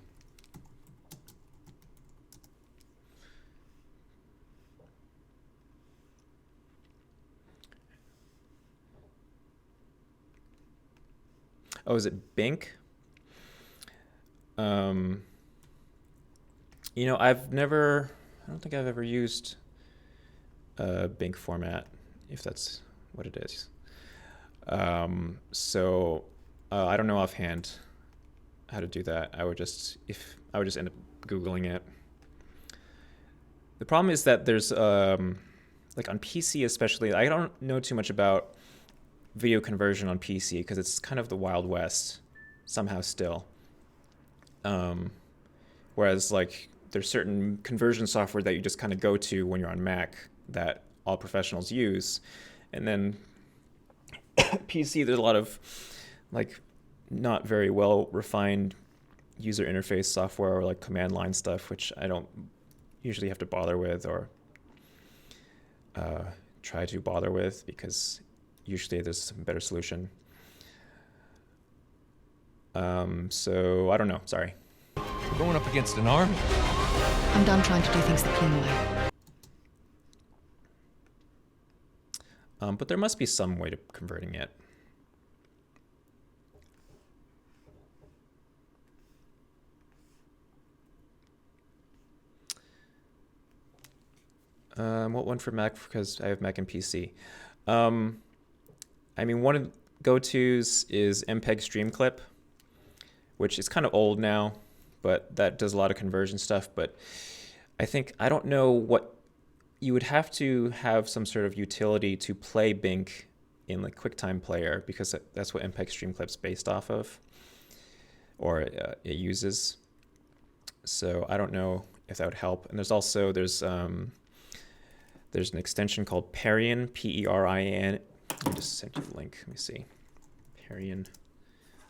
Oh, is it Bink? You know, I don't think I've ever used Bink format, if that's what it is. So I don't know offhand how to do that. I would just end up Googling it. The problem is that there's like on PC especially, I don't know too much about video conversion on PC because it's kind of the Wild West somehow still. Whereas like there's certain conversion software that you just kind of go to when you're on Mac that all professionals use. And then PC, there's a lot of like not very well refined user interface software or like command line stuff, which I don't usually have to bother with or try to bother with because usually there's some better solution. So I don't know, sorry. We're going up against an army. I'm done trying to do things the clean way. But there must be some way to converting it. What one for Mac? Because I have Mac and PC. I mean, go-tos is MPEG Stream Clip, which is kind of old now, but that does a lot of conversion stuff. But I don't know what you would have to have some sort of utility to play Bink in like QuickTime Player, because that's what MPEG Stream Clip's based off of, or it uses. So I don't know if that would help. And there's an extension called Perian, P-E-R-I-N. Let me just send you the link. Let me see. Perian.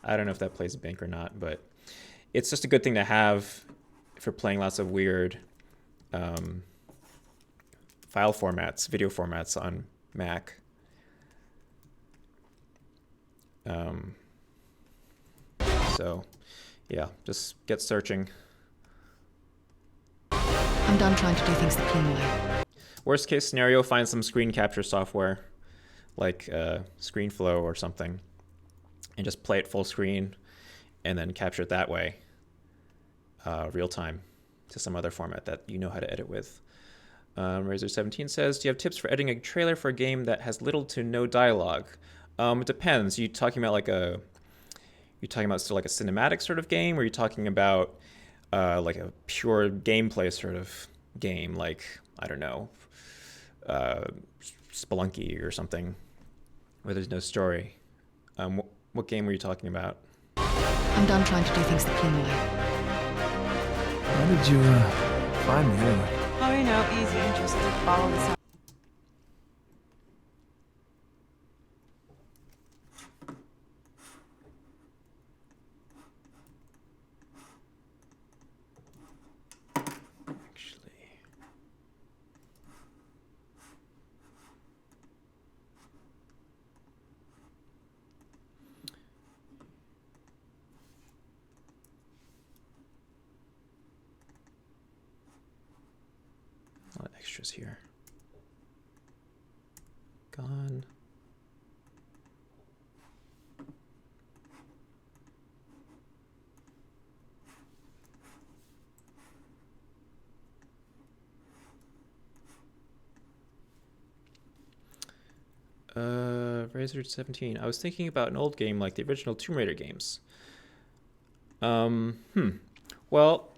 I don't know if that plays Bink or not, but it's just a good thing to have for playing lots of weird file formats, video formats on Mac. So yeah, just get searching. I'm done trying to do things the clean way. Worst case scenario, find some screen capture software like ScreenFlow or something, and just play it full screen and then capture it that way, real time, to some other format that you know how to edit with. Razor17 says, do you have tips for editing a trailer for a game that has little to no dialogue? It depends. You talking about still like a cinematic sort of game, or are you talking about like a pure gameplay sort of game, like, I don't know, Spelunky or something, where there's no story? What game were you talking about? I'm done trying to do things the clean way. How did you find me anyway? Oh, you know, easy. Just follow the sound. A lot of extras here. Gone. Razor 17. I was thinking about an old game like the original Tomb Raider games. Well,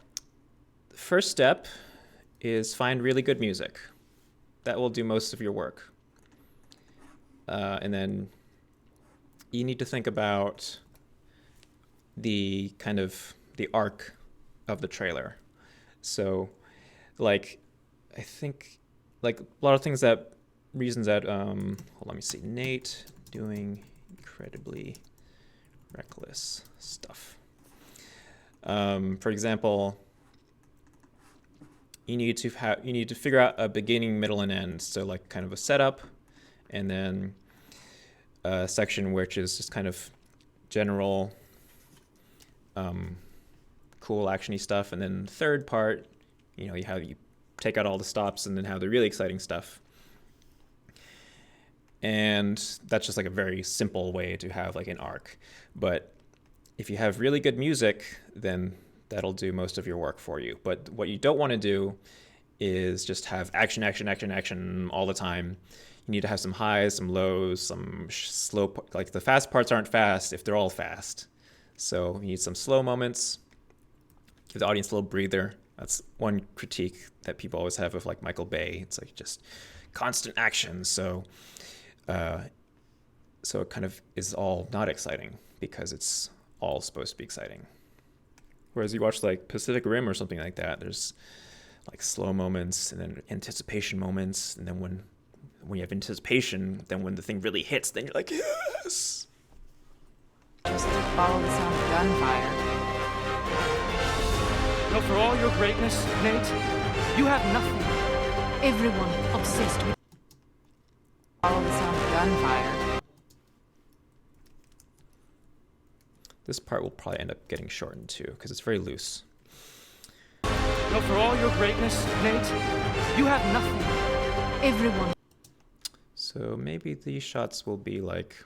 the first step is find really good music. That will do most of your work. And then you need to think about the arc of the trailer. So, like, I think, like, a lot of reasons that, let me see, Nate doing incredibly reckless stuff. For example, you need to figure out a beginning, middle, and end. So like kind of a setup, and then a section which is just kind of general, cool actiony stuff, and then the third part, you take out all the stops and then have the really exciting stuff. And that's just like a very simple way to have like an arc. But if you have really good music, then that'll do most of your work for you. But what you don't want to do is just have action, action, action, action all the time. You need to have some highs, some lows, some slow, like the fast parts aren't fast if they're all fast. So you need some slow moments, give the audience a little breather. That's one critique that people always have of like Michael Bay. It's like just constant action. So it kind of is all not exciting because it's all supposed to be exciting. Whereas you watch like Pacific Rim or something like that, there's like slow moments and then anticipation moments, and then when you have anticipation, then when the thing really hits, then you're like, yes! Just follow the sound of gunfire. No, for all your greatness, Nate, you have nothing. Everyone obsessed with Follow the sound of gunfire. This part will probably end up getting shortened too, because it's very loose. No, for all your greatness, Nate, you have nothing. everyone. So maybe these shots will be like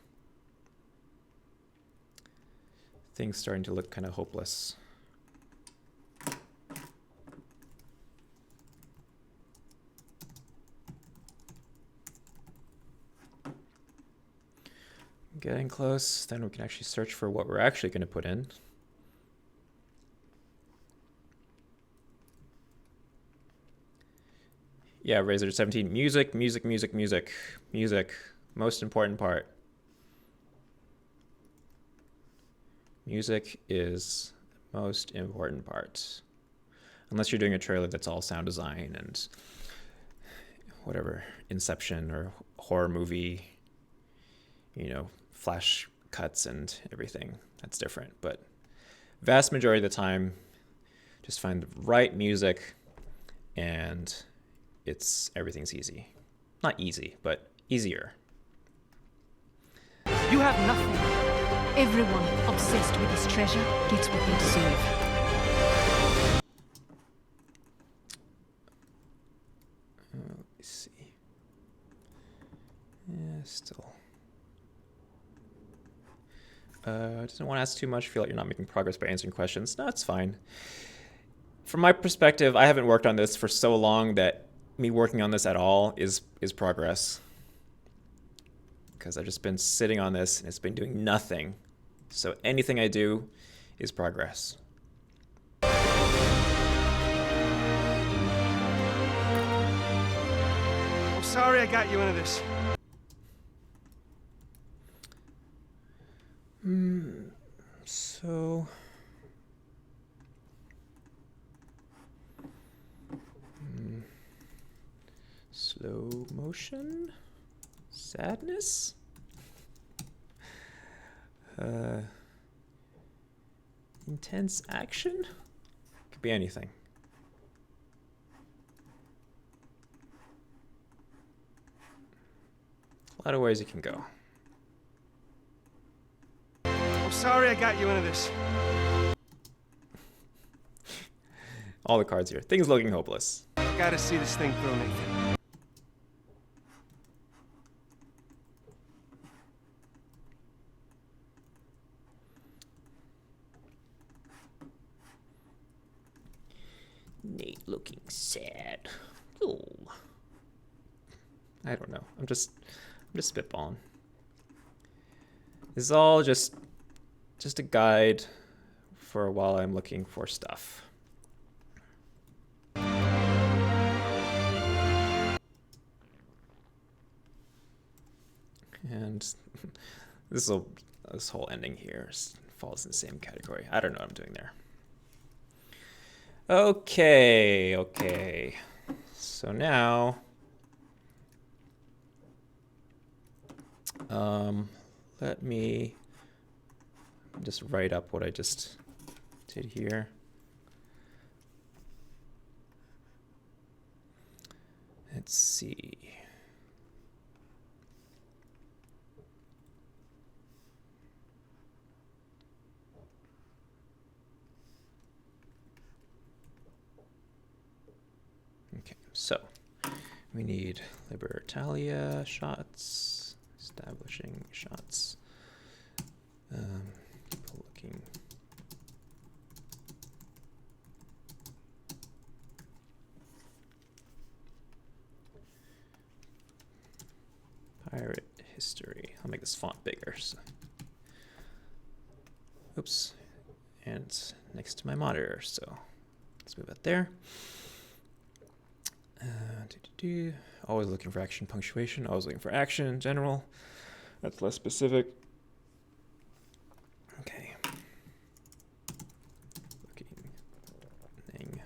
things starting to look kind of hopeless. Getting close. Then we can actually search for what we're actually going to put in. Yeah, Razor 17. Music, music, music, music. Music. Most important part. Music is the most important part. Unless you're doing a trailer that's all sound design and whatever, Inception or horror movie, you know, flash cuts and everything. That's different. But vast majority of the time, just find the right music and everything's easy. Not easy, but easier. You have nothing. Everyone obsessed with this treasure gets what they deserve. Let me see. Yeah, still. Doesn't want to ask too much. Feel like you're not making progress by answering questions. No, it's fine. From my perspective, I haven't worked on this for so long that me working on this at all is progress. Because I've just been sitting on this and it's been doing nothing. So anything I do is progress. I'm sorry I got you into this. So... slow motion? Sadness? Intense action? Could be anything. A lot of ways you can go. I'm sorry I got you into this. All the cards here. Things looking hopeless. Gotta see this thing through, Nathan. Nate looking sad. Oh. I don't know. I'm just spitballing. This is all just a guide for while I'm looking for stuff. And this whole ending here falls in the same category. I don't know what I'm doing there. Okay. So now, let me just write up what I just did here. Let's see. Okay, so we need Libertalia shots, establishing shots, people looking. Pirate history. I'll make this font bigger. So. Oops. And it's next to my monitor, so let's move it there. Always looking for action punctuation. Always looking for action in general. That's less specific. Okay. Looking thing.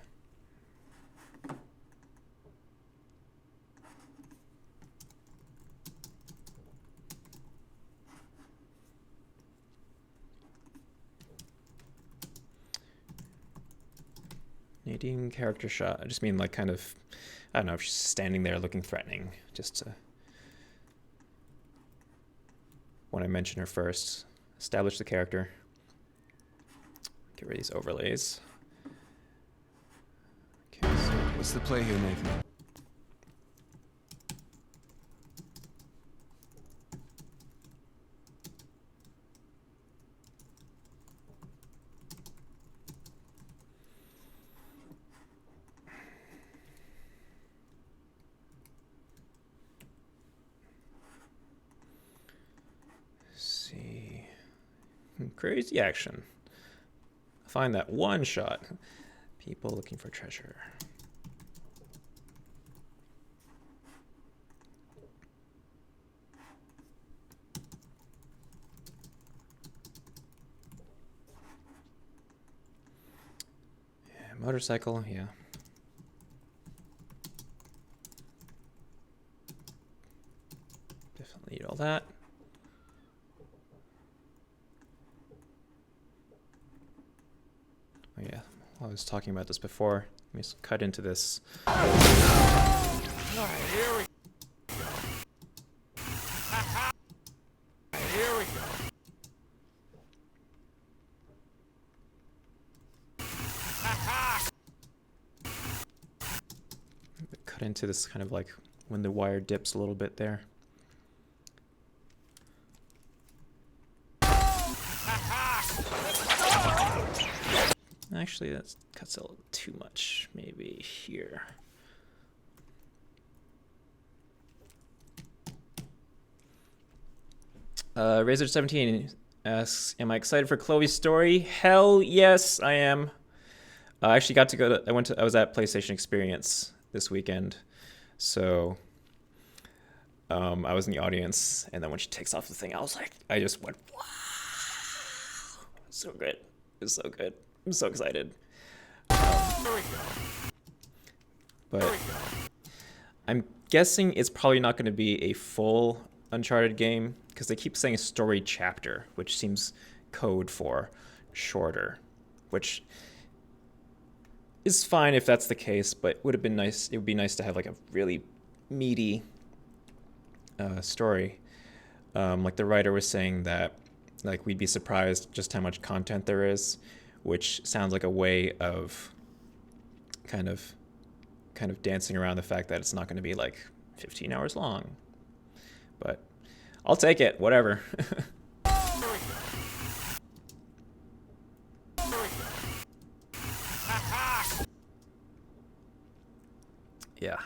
Nadine character shot. I just mean like kind of, I don't know, if she's standing there looking threatening, just to, when I mention her first, establish the character, get rid of these overlays. Okay, so What's the play here, Nathan? crazy action. Find that one shot. People looking for treasure. Yeah, motorcycle, yeah. Definitely need all that. Oh yeah, I was talking about this before. Let me just cut into this. All right, here we go. Here we go. Cut into this kind of like when the wire dips a little bit there. Actually, that cuts a little too much. Maybe here. Razor17 asks, "Am I excited for Chloe's story?" Hell yes, I am. I actually got to go to. I was at PlayStation Experience this weekend, so I was in the audience, and then when she takes off the thing, I just went, "Wow, so good! It's so good! I'm so excited." But I'm guessing it's probably not going to be a full Uncharted game because they keep saying story chapter, which seems code for shorter, which is fine if that's the case, but would have been nice. It would be nice to have like a really meaty story. Like the writer was saying that like we'd be surprised just how much content there is, which sounds like a way of kind of dancing around the fact that it's not going to be like 15 hours long. But I'll take it, whatever. Yeah.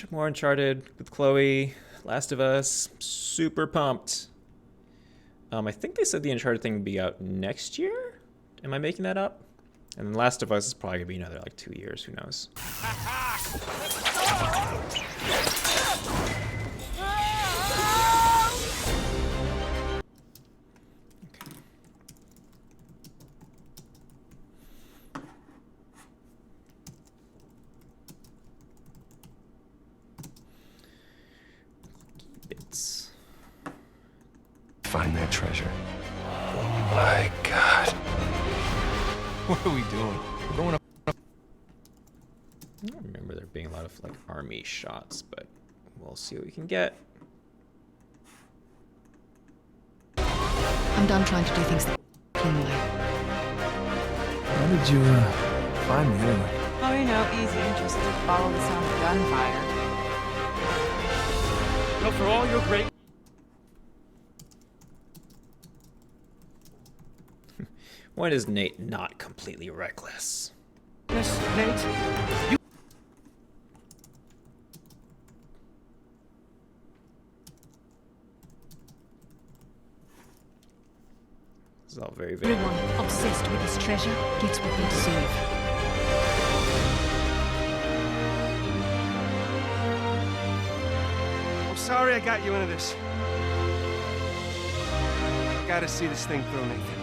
More Uncharted with Chloe, Last of Us, super pumped. I think they said the Uncharted thing would be out next year. Am I making that up? And then Last of Us is probably gonna be another like 2 years. Who knows? Bits. Find that treasure. Oh my God. What are we doing? We're going up. I don't remember there being a lot of like army shots, but we'll see what we can get. I'm done trying to do things the clean way. How did you, find me anyway? Oh, you know, easy. Just to follow the sound of gunfire. You know, for all your great... When is Nate not completely reckless? Nate, you... This is all very vague. Everyone obsessed with this treasure gets what they deserve. I'm sorry I got you into this. Gotta see this thing through, Nathan.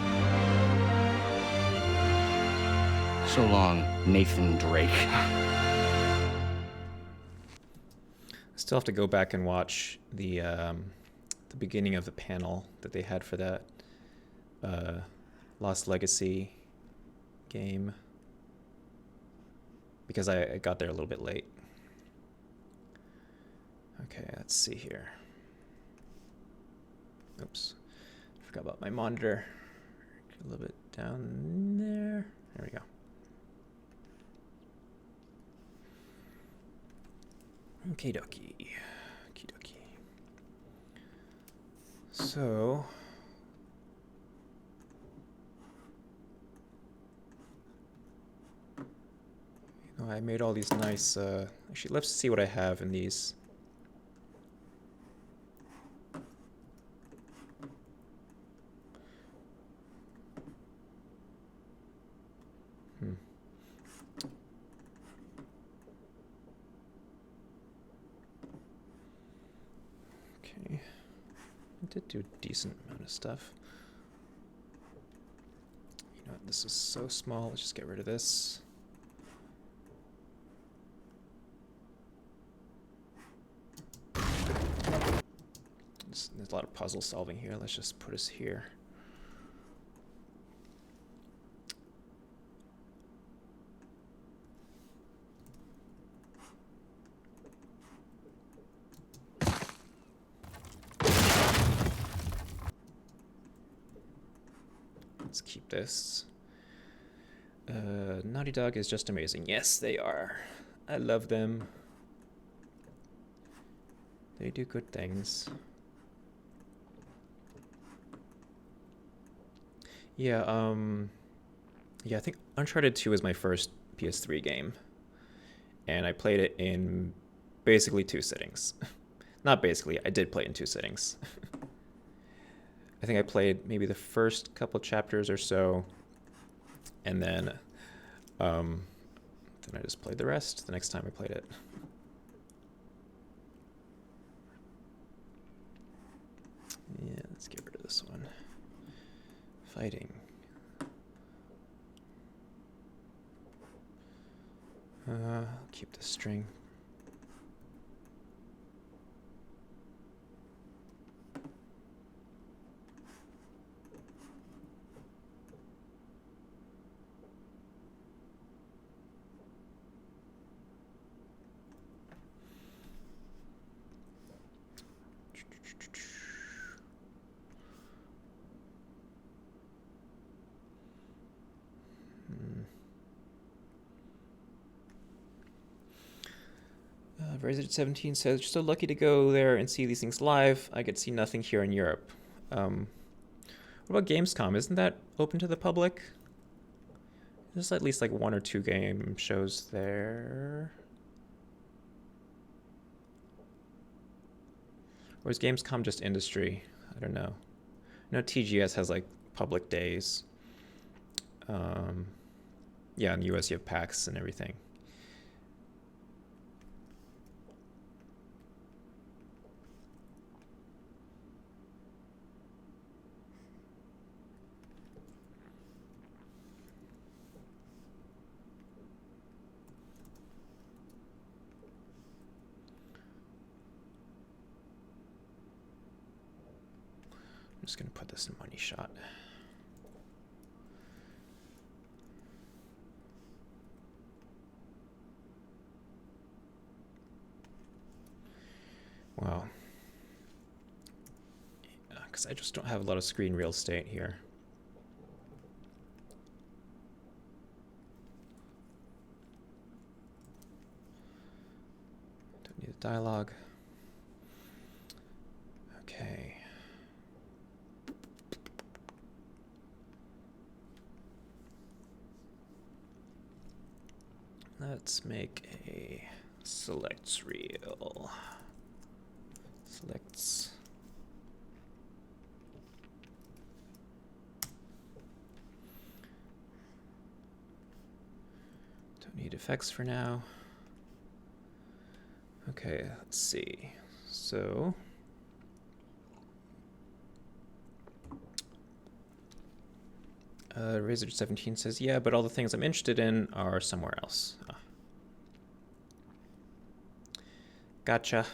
So long, Nathan Drake. I still have to go back and watch the beginning of the panel that they had for that Lost Legacy game because I got there a little bit late. Okay, let's see here. Oops, forgot about my monitor. A little bit down there. There we go. Okie dokie. Okie dokie. So. You know, I made all these nice. Actually, let's see what I have in these. Hmm. Okay. I did do a decent amount of stuff. You know what? This is so small. Let's just get rid of this. There's a lot of puzzle solving here. Let's just put us here. Let's keep this. Naughty Dog is just amazing. Yes, they are. I love them. They do good things. Yeah, I think Uncharted 2 was my first PS3 game. And I played it in basically 2 sittings. Not basically, I did play it in 2 sittings. I think I played maybe the first couple chapters or so, and then I just played the rest the next time I played it. Yeah, let's get rid of this one. Fighting. I'll keep the string. Resident 17 says, "You're so lucky to go there and see these things live. I could see nothing here in Europe." What about Gamescom? Isn't that open to the public? There's at least like 1 or 2 game shows there. Or is Gamescom just industry? I don't know. I know TGS has like public days. Yeah, in the US you have PAX and everything. I'm just gonna put this in money shot. Wow. Because I just don't have a lot of screen real estate here. Don't need a dialogue. Okay. Let's make a selects reel. Selects. Don't need effects for now. Okay, let's see. So Razor 17 says, yeah, but all the things I'm interested in are somewhere else. Gotcha.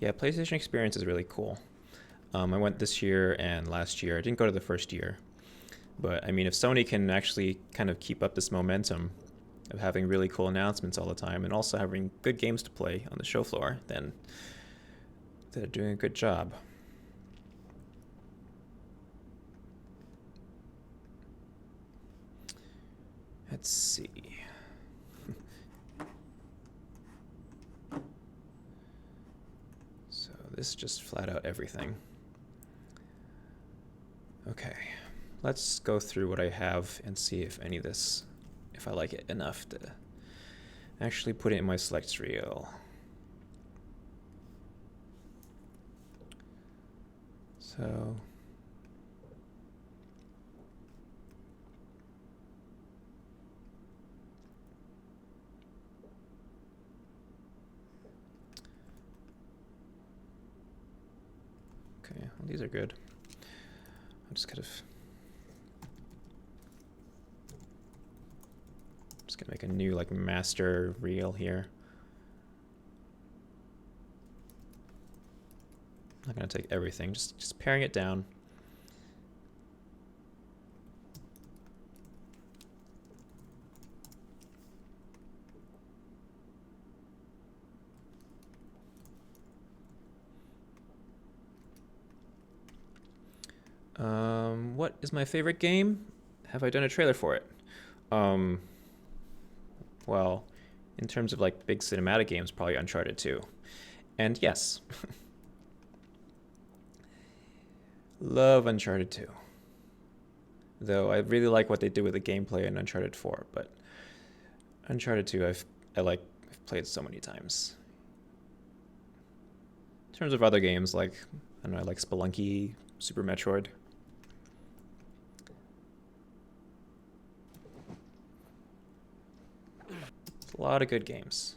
Yeah, PlayStation Experience is really cool. I went this year and last year. I didn't go to the first year. But, I mean, if Sony can actually kind of keep up this momentum of having really cool announcements all the time and also having good games to play on the show floor, then they're doing a good job. Let's see. So this is just flat out everything. Okay, let's go through what I have and see if any of this, if I like it enough to actually put it in my selects reel. So Okay, well, these are good. I'm just gonna make a new like master reel here. I'm not gonna take everything, just paring it down. What is my favorite game? Have I done a trailer for it? Well, in terms of like big cinematic games, probably Uncharted 2. And yes, love Uncharted 2. Though I really like what they did with the gameplay in Uncharted 4, but Uncharted 2 I've played so many times. In terms of other games, like I don't know, I like Spelunky, Super Metroid. It's a lot of good games.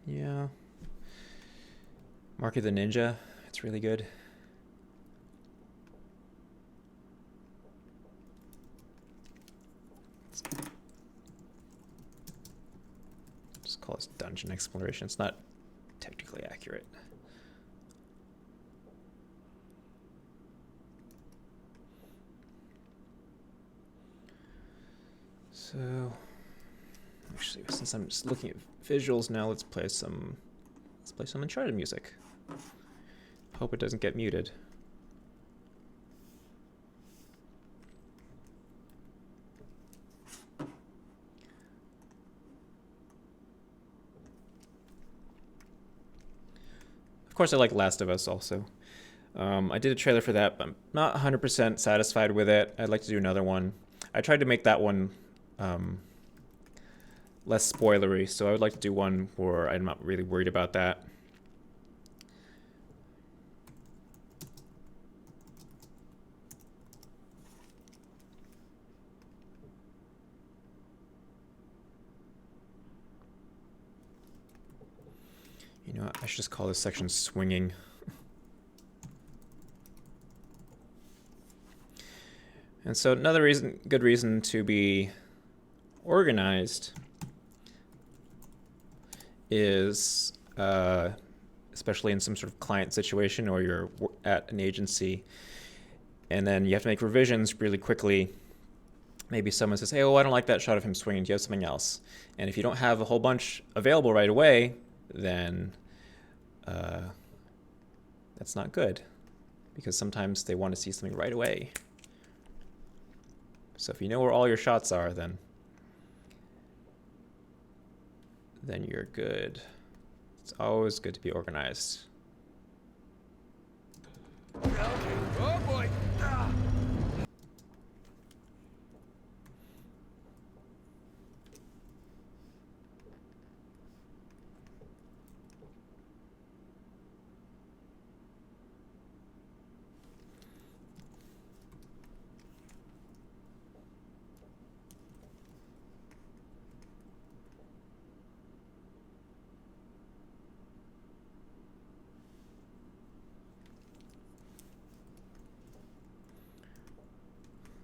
Yeah. Mark of the Ninja, it's really good. Just call this dungeon exploration. It's not technically accurate. So, actually, since I'm just looking at visuals now, let's play some Uncharted music. Hope it doesn't get muted. Of course, I like Last of Us also. I did a trailer for that, but I'm not 100% satisfied with it. I'd like to do another one. I tried to make that one less spoilery, so I would like to do one where I'm not really worried about that. You know what? I should just call this section swinging. And so another good reason to be organized is, especially in some sort of client situation or you're at an agency, and then you have to make revisions really quickly. Maybe someone says, hey, oh, I don't like that shot of him swinging. Do you have something else? And if you don't have a whole bunch available right away, then that's not good, because sometimes they want to see something right away. So if you know where all your shots are, then you're good. It's always good to be organized. Oh boy! Ah.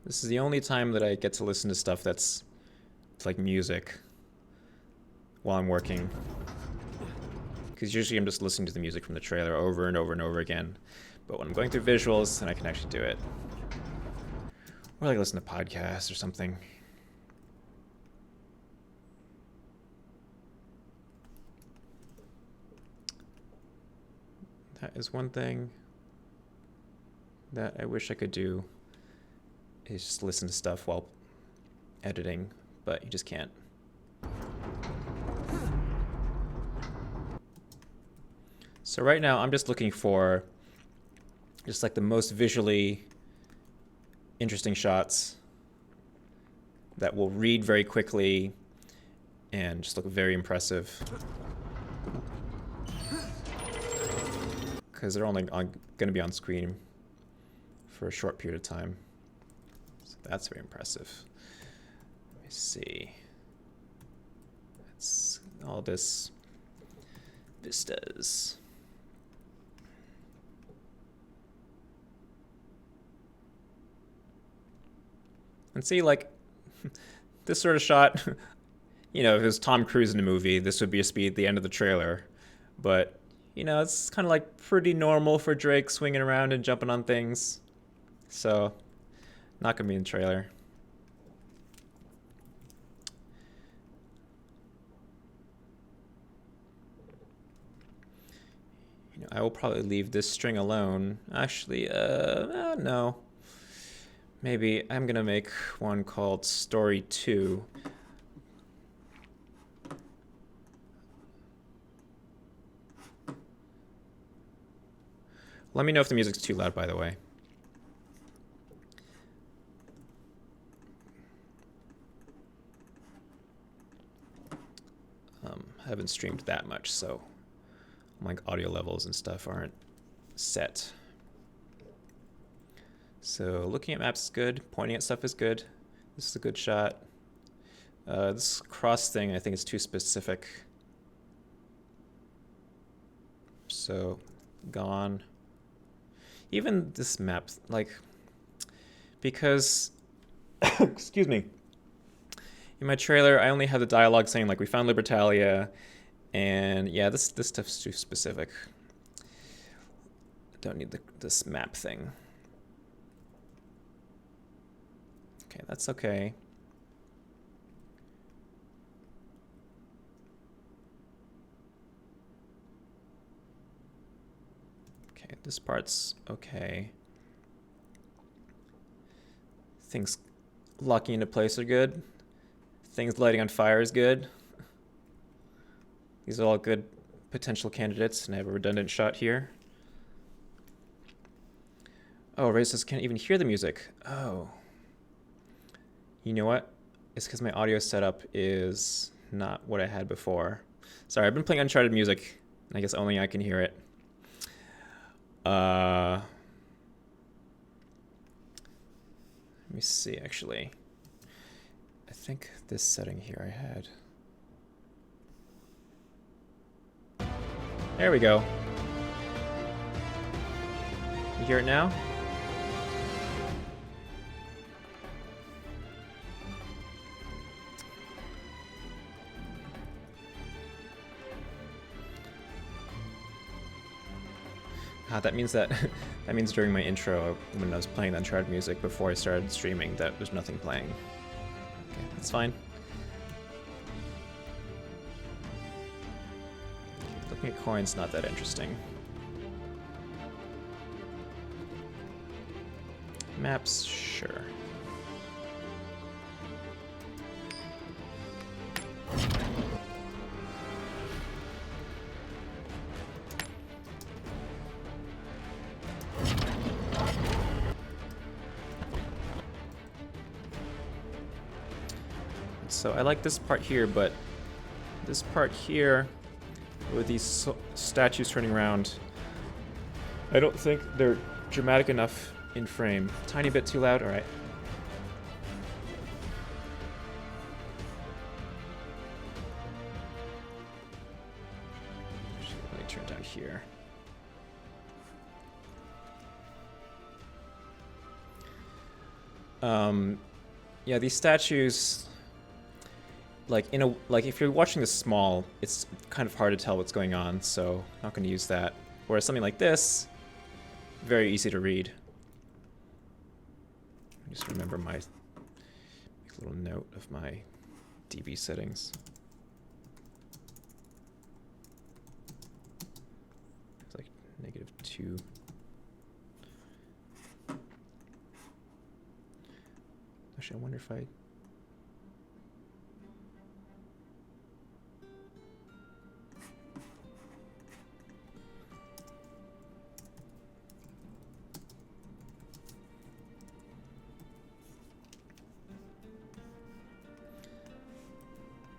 This is the only time that I get to listen to stuff that's like music while I'm working. Because usually I'm just listening to the music from the trailer over and over and over again. But when I'm going through visuals, then I can actually do it. Or like listen to podcasts or something. That is one thing that I wish I could do, is just listen to stuff while editing, but you just can't. So right now I'm just looking for just like the most visually interesting shots that will read very quickly and just look very impressive. Because they're only going to be on screen for a short period of time. So that's very impressive. Let me see. all this vistas. And see, like, this sort of shot, you know, if it was Tom Cruise in a movie, this would be a speed at the end of the trailer. But, you know, it's kind of like pretty normal for Drake swinging around and jumping on things. So, not going to be in the trailer. You know, I will probably leave this string alone. Actually, no. Maybe I'm gonna make one called Story 2. Let me know if the music's too loud, by the way. I haven't streamed that much, so like audio levels and stuff aren't set. So looking at maps is good, pointing at stuff is good. This is a good shot. This cross thing I think is too specific. So gone. Even this map, like, because, excuse me. In my trailer, I only have the dialogue saying like we found Libertalia, and yeah, this stuff's too specific. I don't need this map thing. Okay, that's okay. Okay, this part's okay. Things locking into place are good. Things lighting on fire is good. These are all good potential candidates, and I have a redundant shot here. Oh, Races can't even hear the music. Oh. You know what? It's because my audio setup is not what I had before. Sorry, I've been playing Uncharted music, and I guess only I can hear it. Let me see, actually. I think this setting here I had. There we go. You hear it now? That means that during my intro, when I was playing the Uncharted music before I started streaming, that there's nothing playing. Okay, that's fine. Looking at coins, not that interesting. Maps, sure. So I like this part here, but this part here with these statues turning around, I don't think they're dramatic enough in frame. Tiny bit too loud? All right. Let me turn down here. Yeah, these statues, like if you're watching this small, it's kind of hard to tell what's going on, so I'm not going to use that. Whereas something like this, very easy to read. Just remember make a little note of my DB settings. It's like -2. Actually, I wonder if I...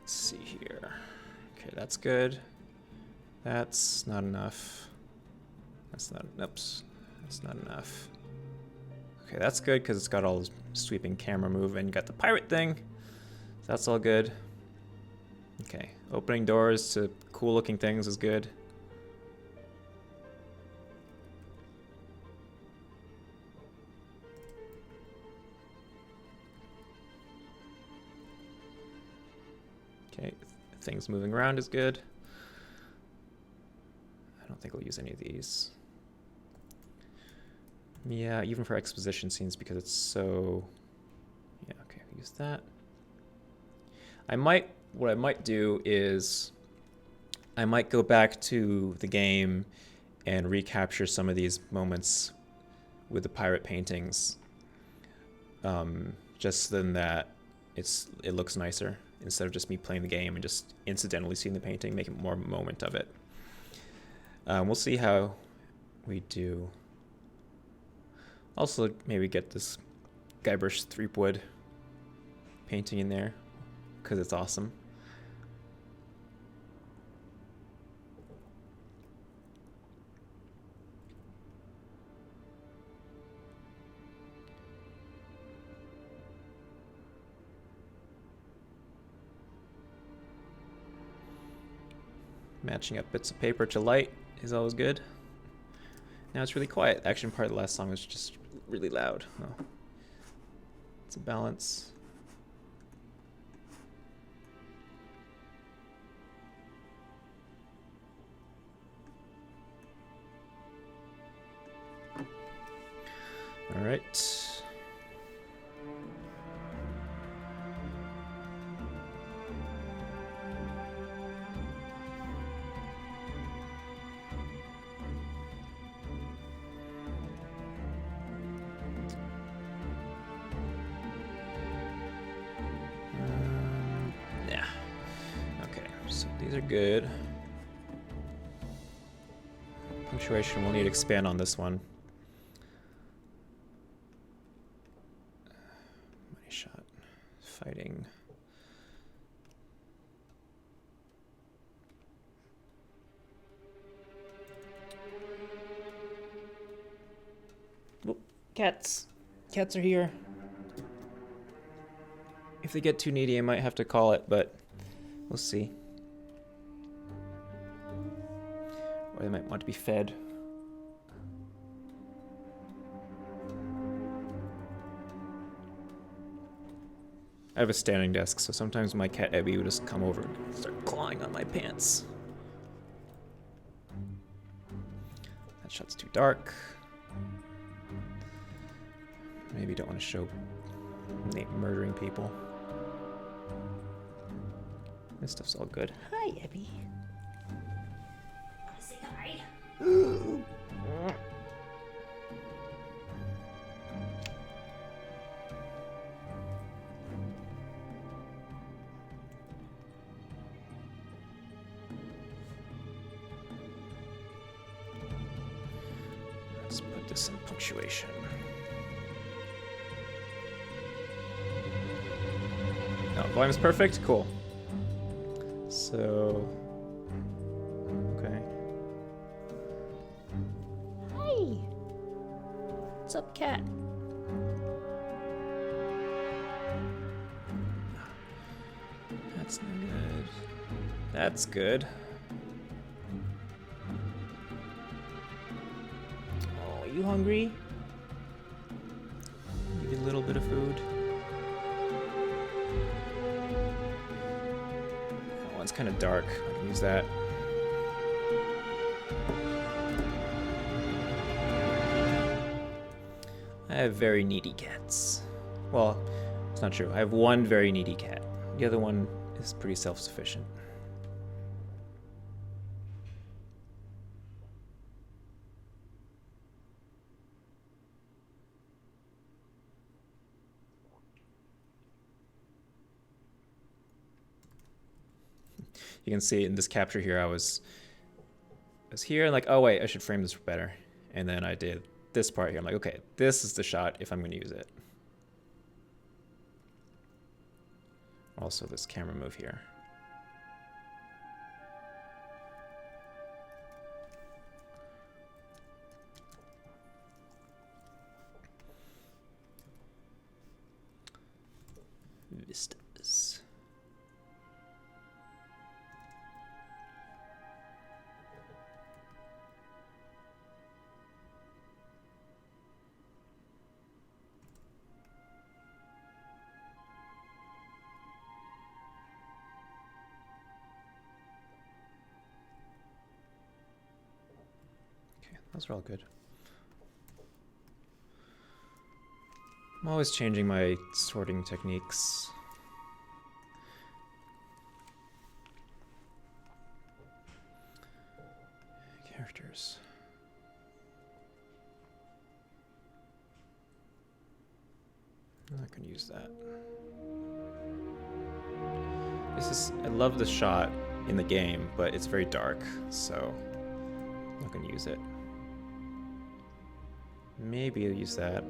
Let's see here. Okay, that's good. That's not enough. That's not... Oops. That's not enough. Okay, that's good because it's got all this sweeping camera move, and you got the pirate thing. So that's all good. Okay, Opening doors to cool looking things is good. Okay, things moving around is good. I don't think we'll use any of these. Yeah, even for exposition scenes because it's so... Yeah, okay, use that. What I might do is I might go back to the game and recapture some of these moments with the pirate paintings. Just then that it looks nicer instead of just me playing the game and just incidentally seeing the painting, making more moment of it. We'll see how we do. Also, maybe get this Guybrush Threepwood painting in there because it's awesome. Matching up bits of paper to light is always good. Now it's really quiet. The action part of the last song was just really loud. Oh. It's a balance. All right. Yeah. Okay, so these are good. Punctuation, we'll need to expand on this one. Money shot. Fighting. Oh, cats. Cats are here. If they get too needy, I might have to call it, but we'll see. Or they might want to be fed. I have a standing desk, so sometimes my cat Ebby would just come over and start clawing on my pants. That shot's too dark. Maybe don't want to show Nate murdering people. This stuff's all good. Hi, Ebby. Wanna say hi? Let's put this in punctuation. Oh, volume's perfect? Cool. So... Okay. Hi! What's up, cat? That's not good. That's good. Oh, you hungry? Give you a little bit of food. That one's kind of dark. I can use that. I have very needy cats. Well, it's not true. I have one very needy cat. The other one is pretty self-sufficient. You can see in this capture here, I was here and like, oh wait, I should frame this better. And then I did this part here. I'm like, okay, this is the shot if I'm going to use it. Also this camera move here. Vistas. Those are all good. I'm always changing my sorting techniques. Characters. I'm not gonna use that. I love the shot in the game, but it's very dark, so I'm not gonna use it. Maybe I'll use that.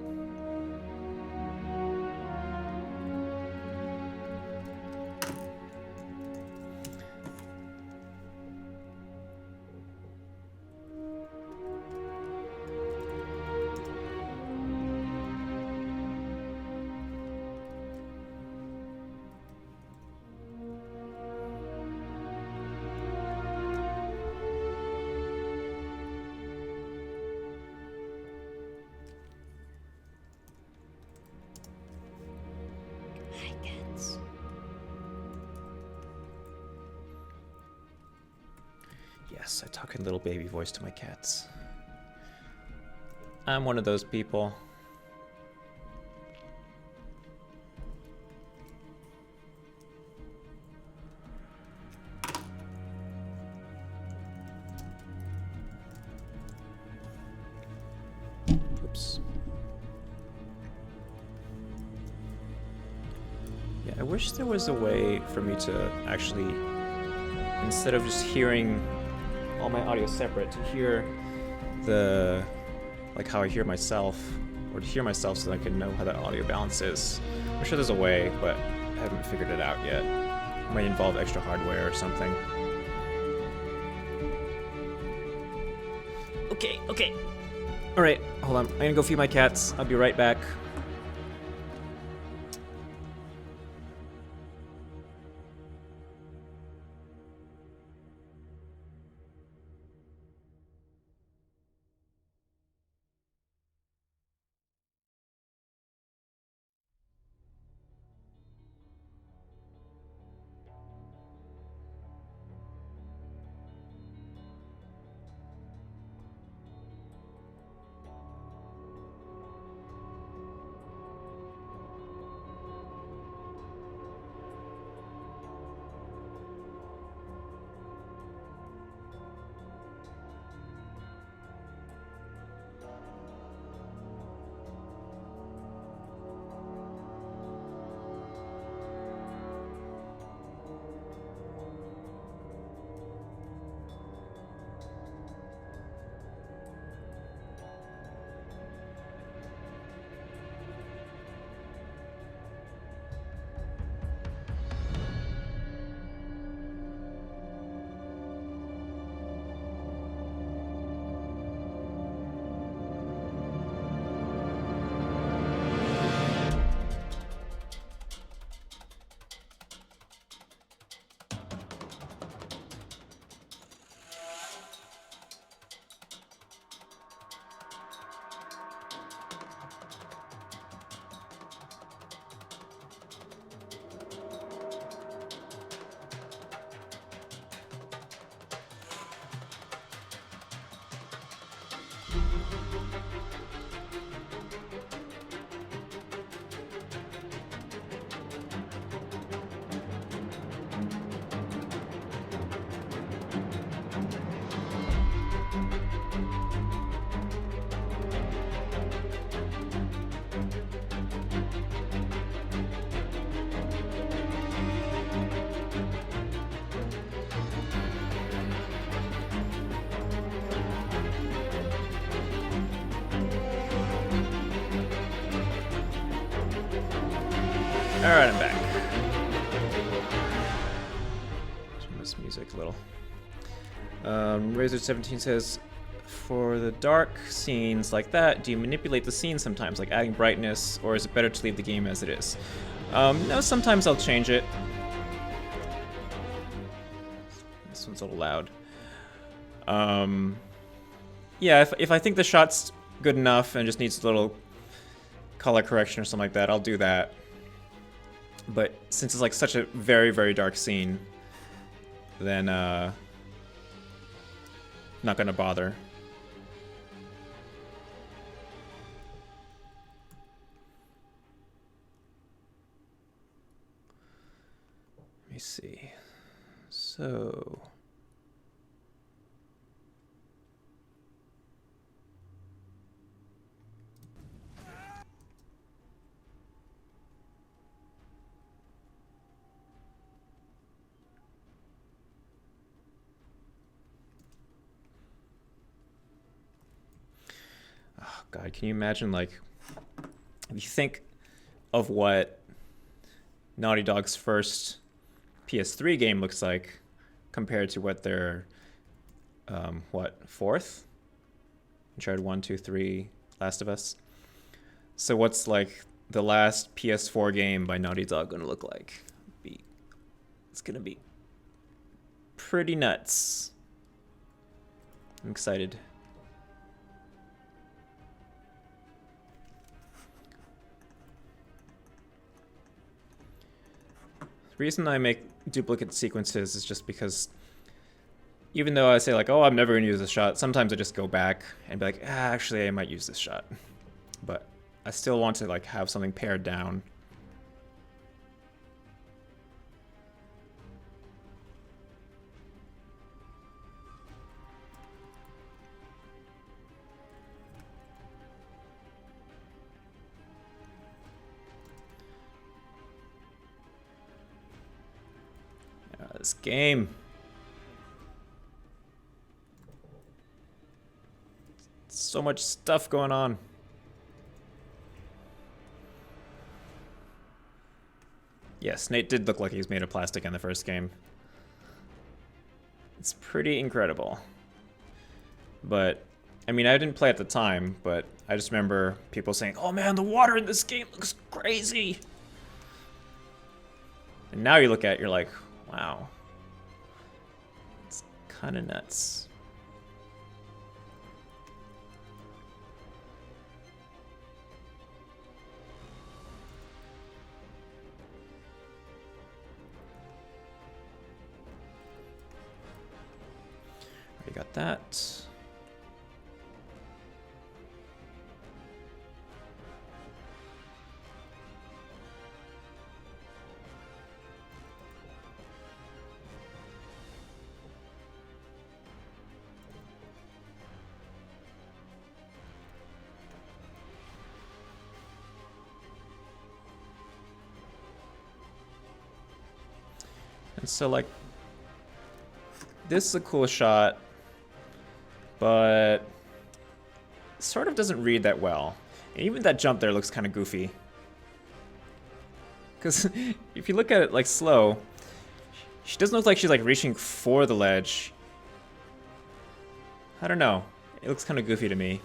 Yes, I talk in little baby voice to my cats. I'm one of those people. Oops. Yeah, I wish there was a way for me to actually, instead of just hearing all my audio separate, to hear the, like how I hear myself, or to hear myself so that I can know how that audio balance is. I'm sure there's a way, but I haven't figured it out yet. It might involve extra hardware or something. Okay. Alright, hold on. I'm gonna go feed my cats. I'll be right back. Alright, I'm back. Turn this music a little. Razor17 says, for the dark scenes like that, do you manipulate the scene sometimes, like adding brightness, or is it better to leave the game as it is? No, sometimes I'll change it. This one's a little loud. Yeah, if I think the shot's good enough and just needs a little color correction or something like that, I'll do that. But since it's like such a very, very dark scene, then not gonna bother. So... Oh, God, can you imagine, like, if you think of what Naughty Dog's first PS3 game looks like compared to what their, fourth? Uncharted 1, 2, 3, Last of Us. So what's, like, the last PS4 game by Naughty Dog gonna look like? It's gonna be pretty nuts. I'm excited. The reason I make duplicate sequences is just because even though I say like, oh, I'm never gonna use this shot, sometimes I just go back and be like, actually I might use this shot. But I still want to like have something pared down. This game. So much stuff going on. Yes, Nate did look like he was made of plastic in the first game. It's pretty incredible. But, I mean, I didn't play at the time, but I just remember people saying, oh man, the water in this game looks crazy. And now you look at it, you're like, wow. It's kind of nuts. Already got that. And so, like, this is a cool shot, but it sort of doesn't read that well. And even that jump there looks kind of goofy. Because if you look at it, like, slow, she doesn't look like she's, like, reaching for the ledge. I don't know. It looks kind of goofy to me.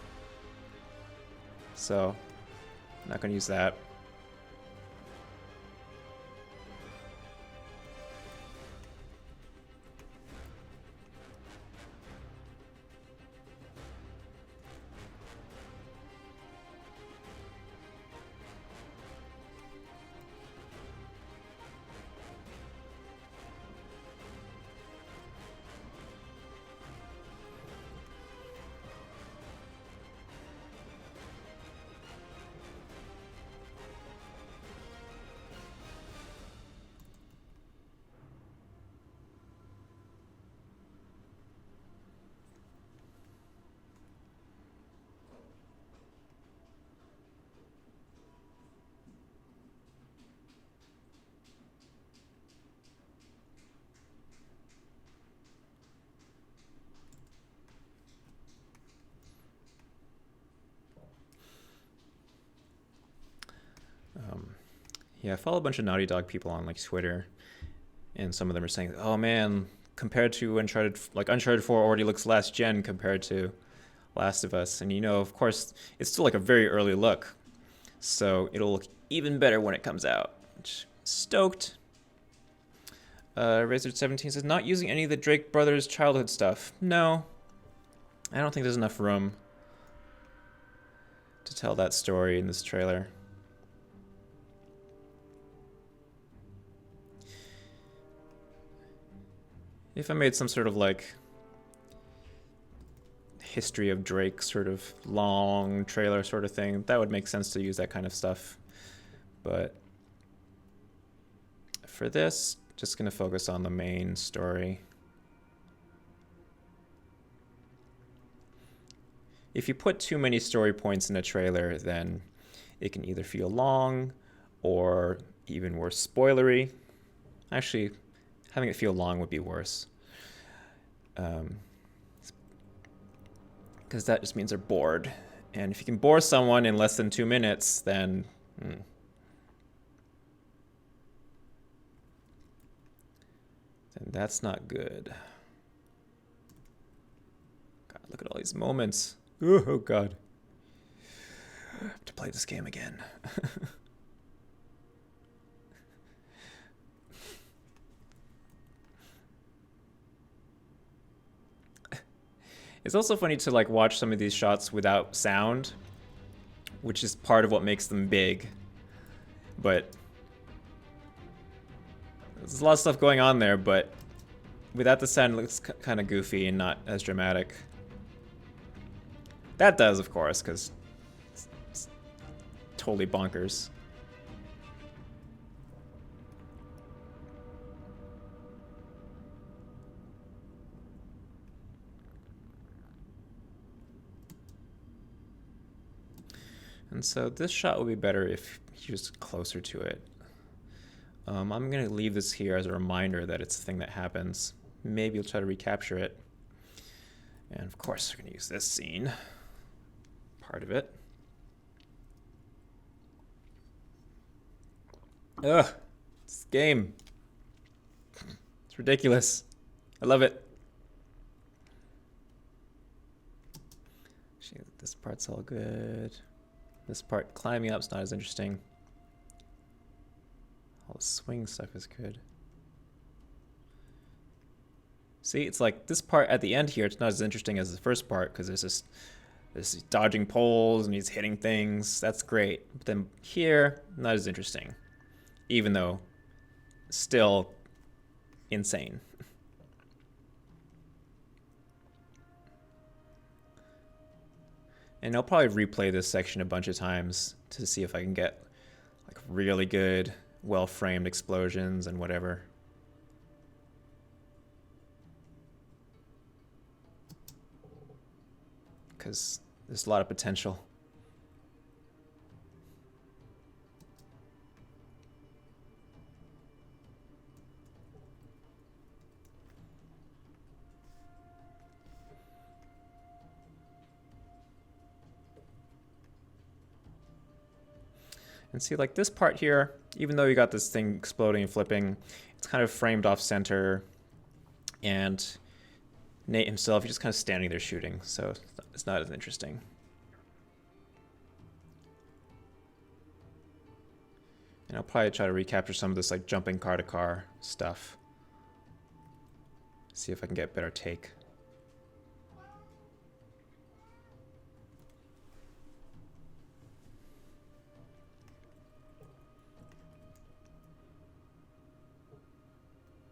So, I'm not going to use that. Yeah, I follow a bunch of Naughty Dog people on like Twitter, and some of them are saying, "Oh man, compared to Uncharted, like Uncharted 4 already looks last gen compared to Last of Us." And you know, of course, it's still like a very early look, so it'll look even better when it comes out. Stoked. Razor17 says, not using any of the Drake brothers' childhood stuff. No, I don't think there's enough room to tell that story in this trailer. If I made some sort of like history of Drake sort of long trailer sort of thing, that would make sense to use that kind of stuff. But for this, just gonna focus on the main story. If you put too many story points in a trailer, then it can either feel long or even worse, spoilery. Actually, having it feel long would be worse. Because that just means they're bored. And if you can bore someone in less than 2 minutes, then... then that's not good. God, look at all these moments. Oh, God. I have to play this game again. It's also funny to like watch some of these shots without sound, which is part of what makes them big. But there's a lot of stuff going on there, but without the sound, it looks kind of goofy and not as dramatic. That does, of course, because it's totally bonkers. And so this shot would be better if he was closer to it. I'm going to leave this here as a reminder that it's a thing that happens. Maybe I'll try to recapture it. And of course, we're going to use this scene. Part of it. Ugh, this game. It's ridiculous. I love it. Actually, this part's all good. This part, climbing up, is not as interesting. All the swing stuff is good. See, it's like this part at the end here, it's not as interesting as the first part because there's dodging poles and he's hitting things. That's great. But then here, not as interesting. Even though still insane. And I'll probably replay this section a bunch of times to see if I can get like really good, well-framed explosions and whatever. Because there's a lot of potential. And see, like this part here, even though you got this thing exploding and flipping, it's kind of framed off center. And Nate himself, he's just kind of standing there shooting, so it's not as interesting. And I'll probably try to recapture some of this like jumping car to car stuff. See if I can get a better take.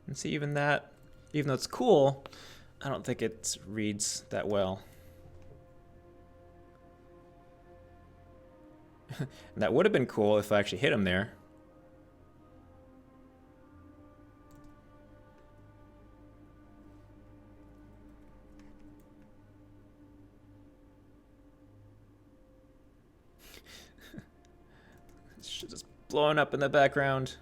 And see, even that, even though it's cool, I don't think it reads that well. And that would have been cool if I actually hit him there. Shit just blowing up in the background.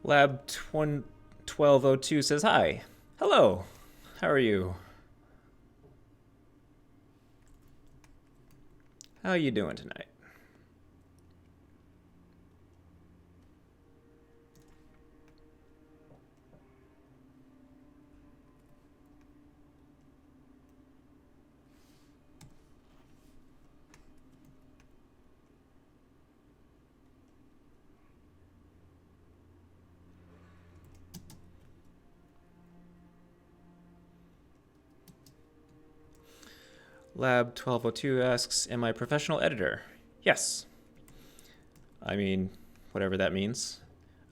Lab 1202 says hi. Hello. How are you? How are you doing tonight? Lab 1202 asks, am I a professional editor? Yes. I mean, whatever that means.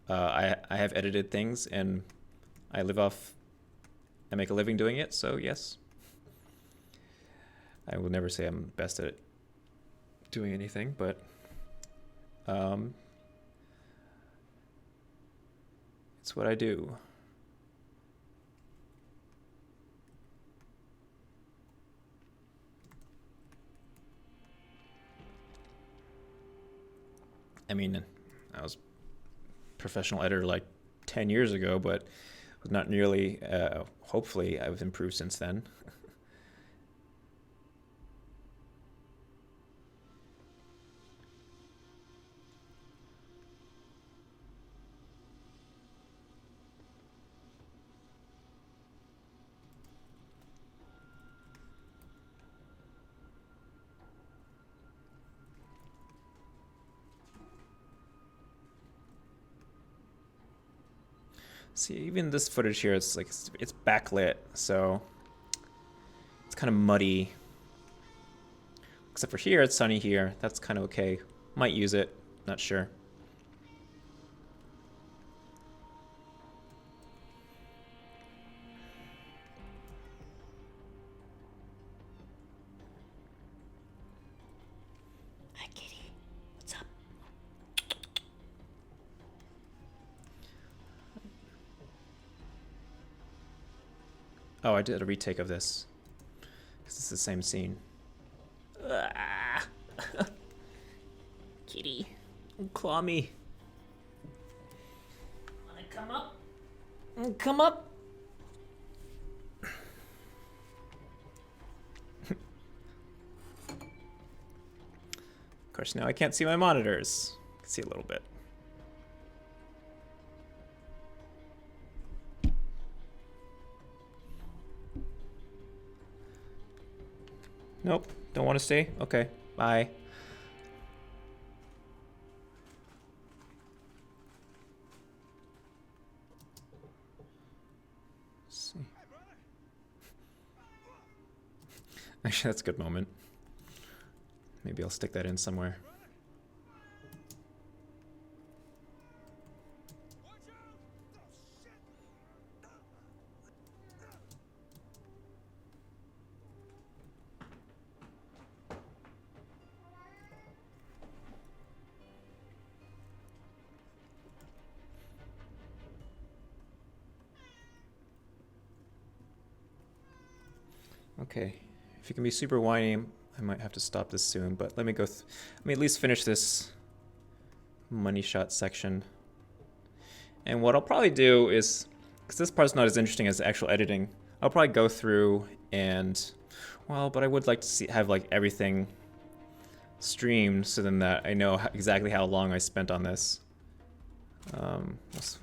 I have edited things and I make a living doing it, so yes. I will never say I'm best at doing anything, but It's what I do. I mean, I was professional editor like 10 years ago, but not nearly. Hopefully, I've improved since then. See, even this footage here, it's like it's backlit, so it's kind of muddy. Except for here, it's sunny here. That's kind of okay. Might use it, not sure. Hi, kitty. What's up? Oh, I did a retake of this. Because it's the same scene. Ah. Kitty, don't claw me. Wanna come up? Come up. Of course, now I can't see my monitors. I can see a little bit. Nope, don't want to stay? Okay, bye. Let's see. Actually, that's a good moment. Maybe I'll stick that in somewhere. Okay, if you can be super whiny, I might have to stop this soon, but let me go, let me at least finish this money shot section. And what I'll probably do is, because this part's not as interesting as the actual editing, I'll probably go through and, well, but I would like to see, have like everything streamed so then that I know exactly how long I spent on this.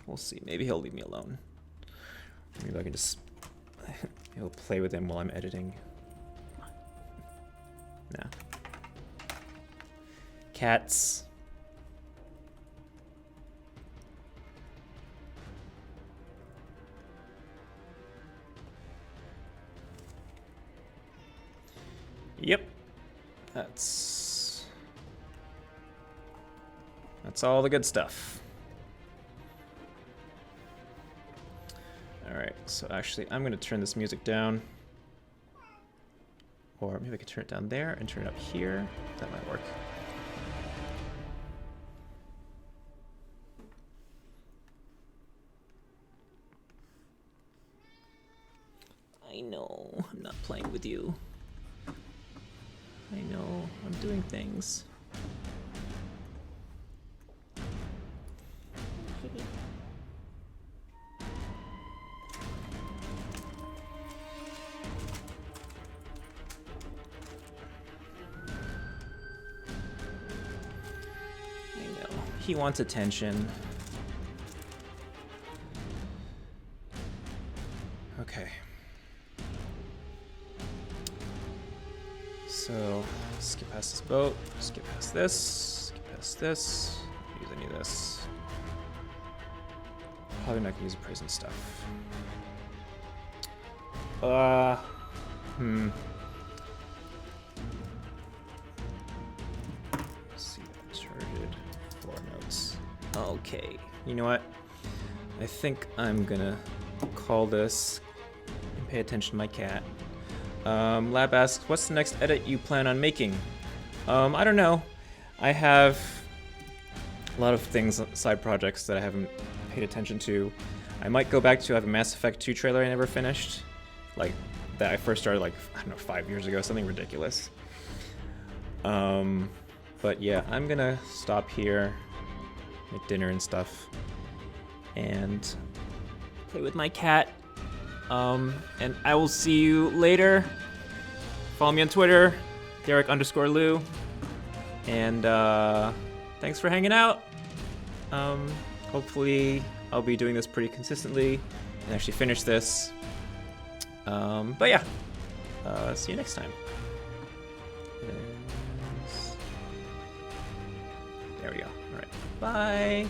We'll see, maybe he'll leave me alone. Maybe I can just he'll play with him while I'm editing. No. Cats. Yep. That's all the good stuff. Alright, so actually I'm gonna turn this music down. Or maybe I could turn it down there and turn it up here. That might work. I know, I'm not playing with you. I know, I'm doing things. He wants attention. Okay. So, skip past this boat, skip past this, skip past this, use any of this. Probably not gonna use the prison stuff. See that charted. Notes. Okay, you know what? I think I'm gonna call this and pay attention to my cat. Lab asks, what's the next edit you plan on making? I don't know. I have a lot of things, side projects that I haven't paid attention to. I might go back to, I have a Mass Effect 2 trailer I never finished. Like, that I first started like, I don't know, 5 years ago, something ridiculous. But yeah, I'm gonna stop here, make dinner and stuff, and play with my cat. And I will see you later. Follow me on Twitter, Derek_Lou. And thanks for hanging out. Hopefully I'll be doing this pretty consistently and actually finish this. But yeah, see you next time. There we go. All right, bye.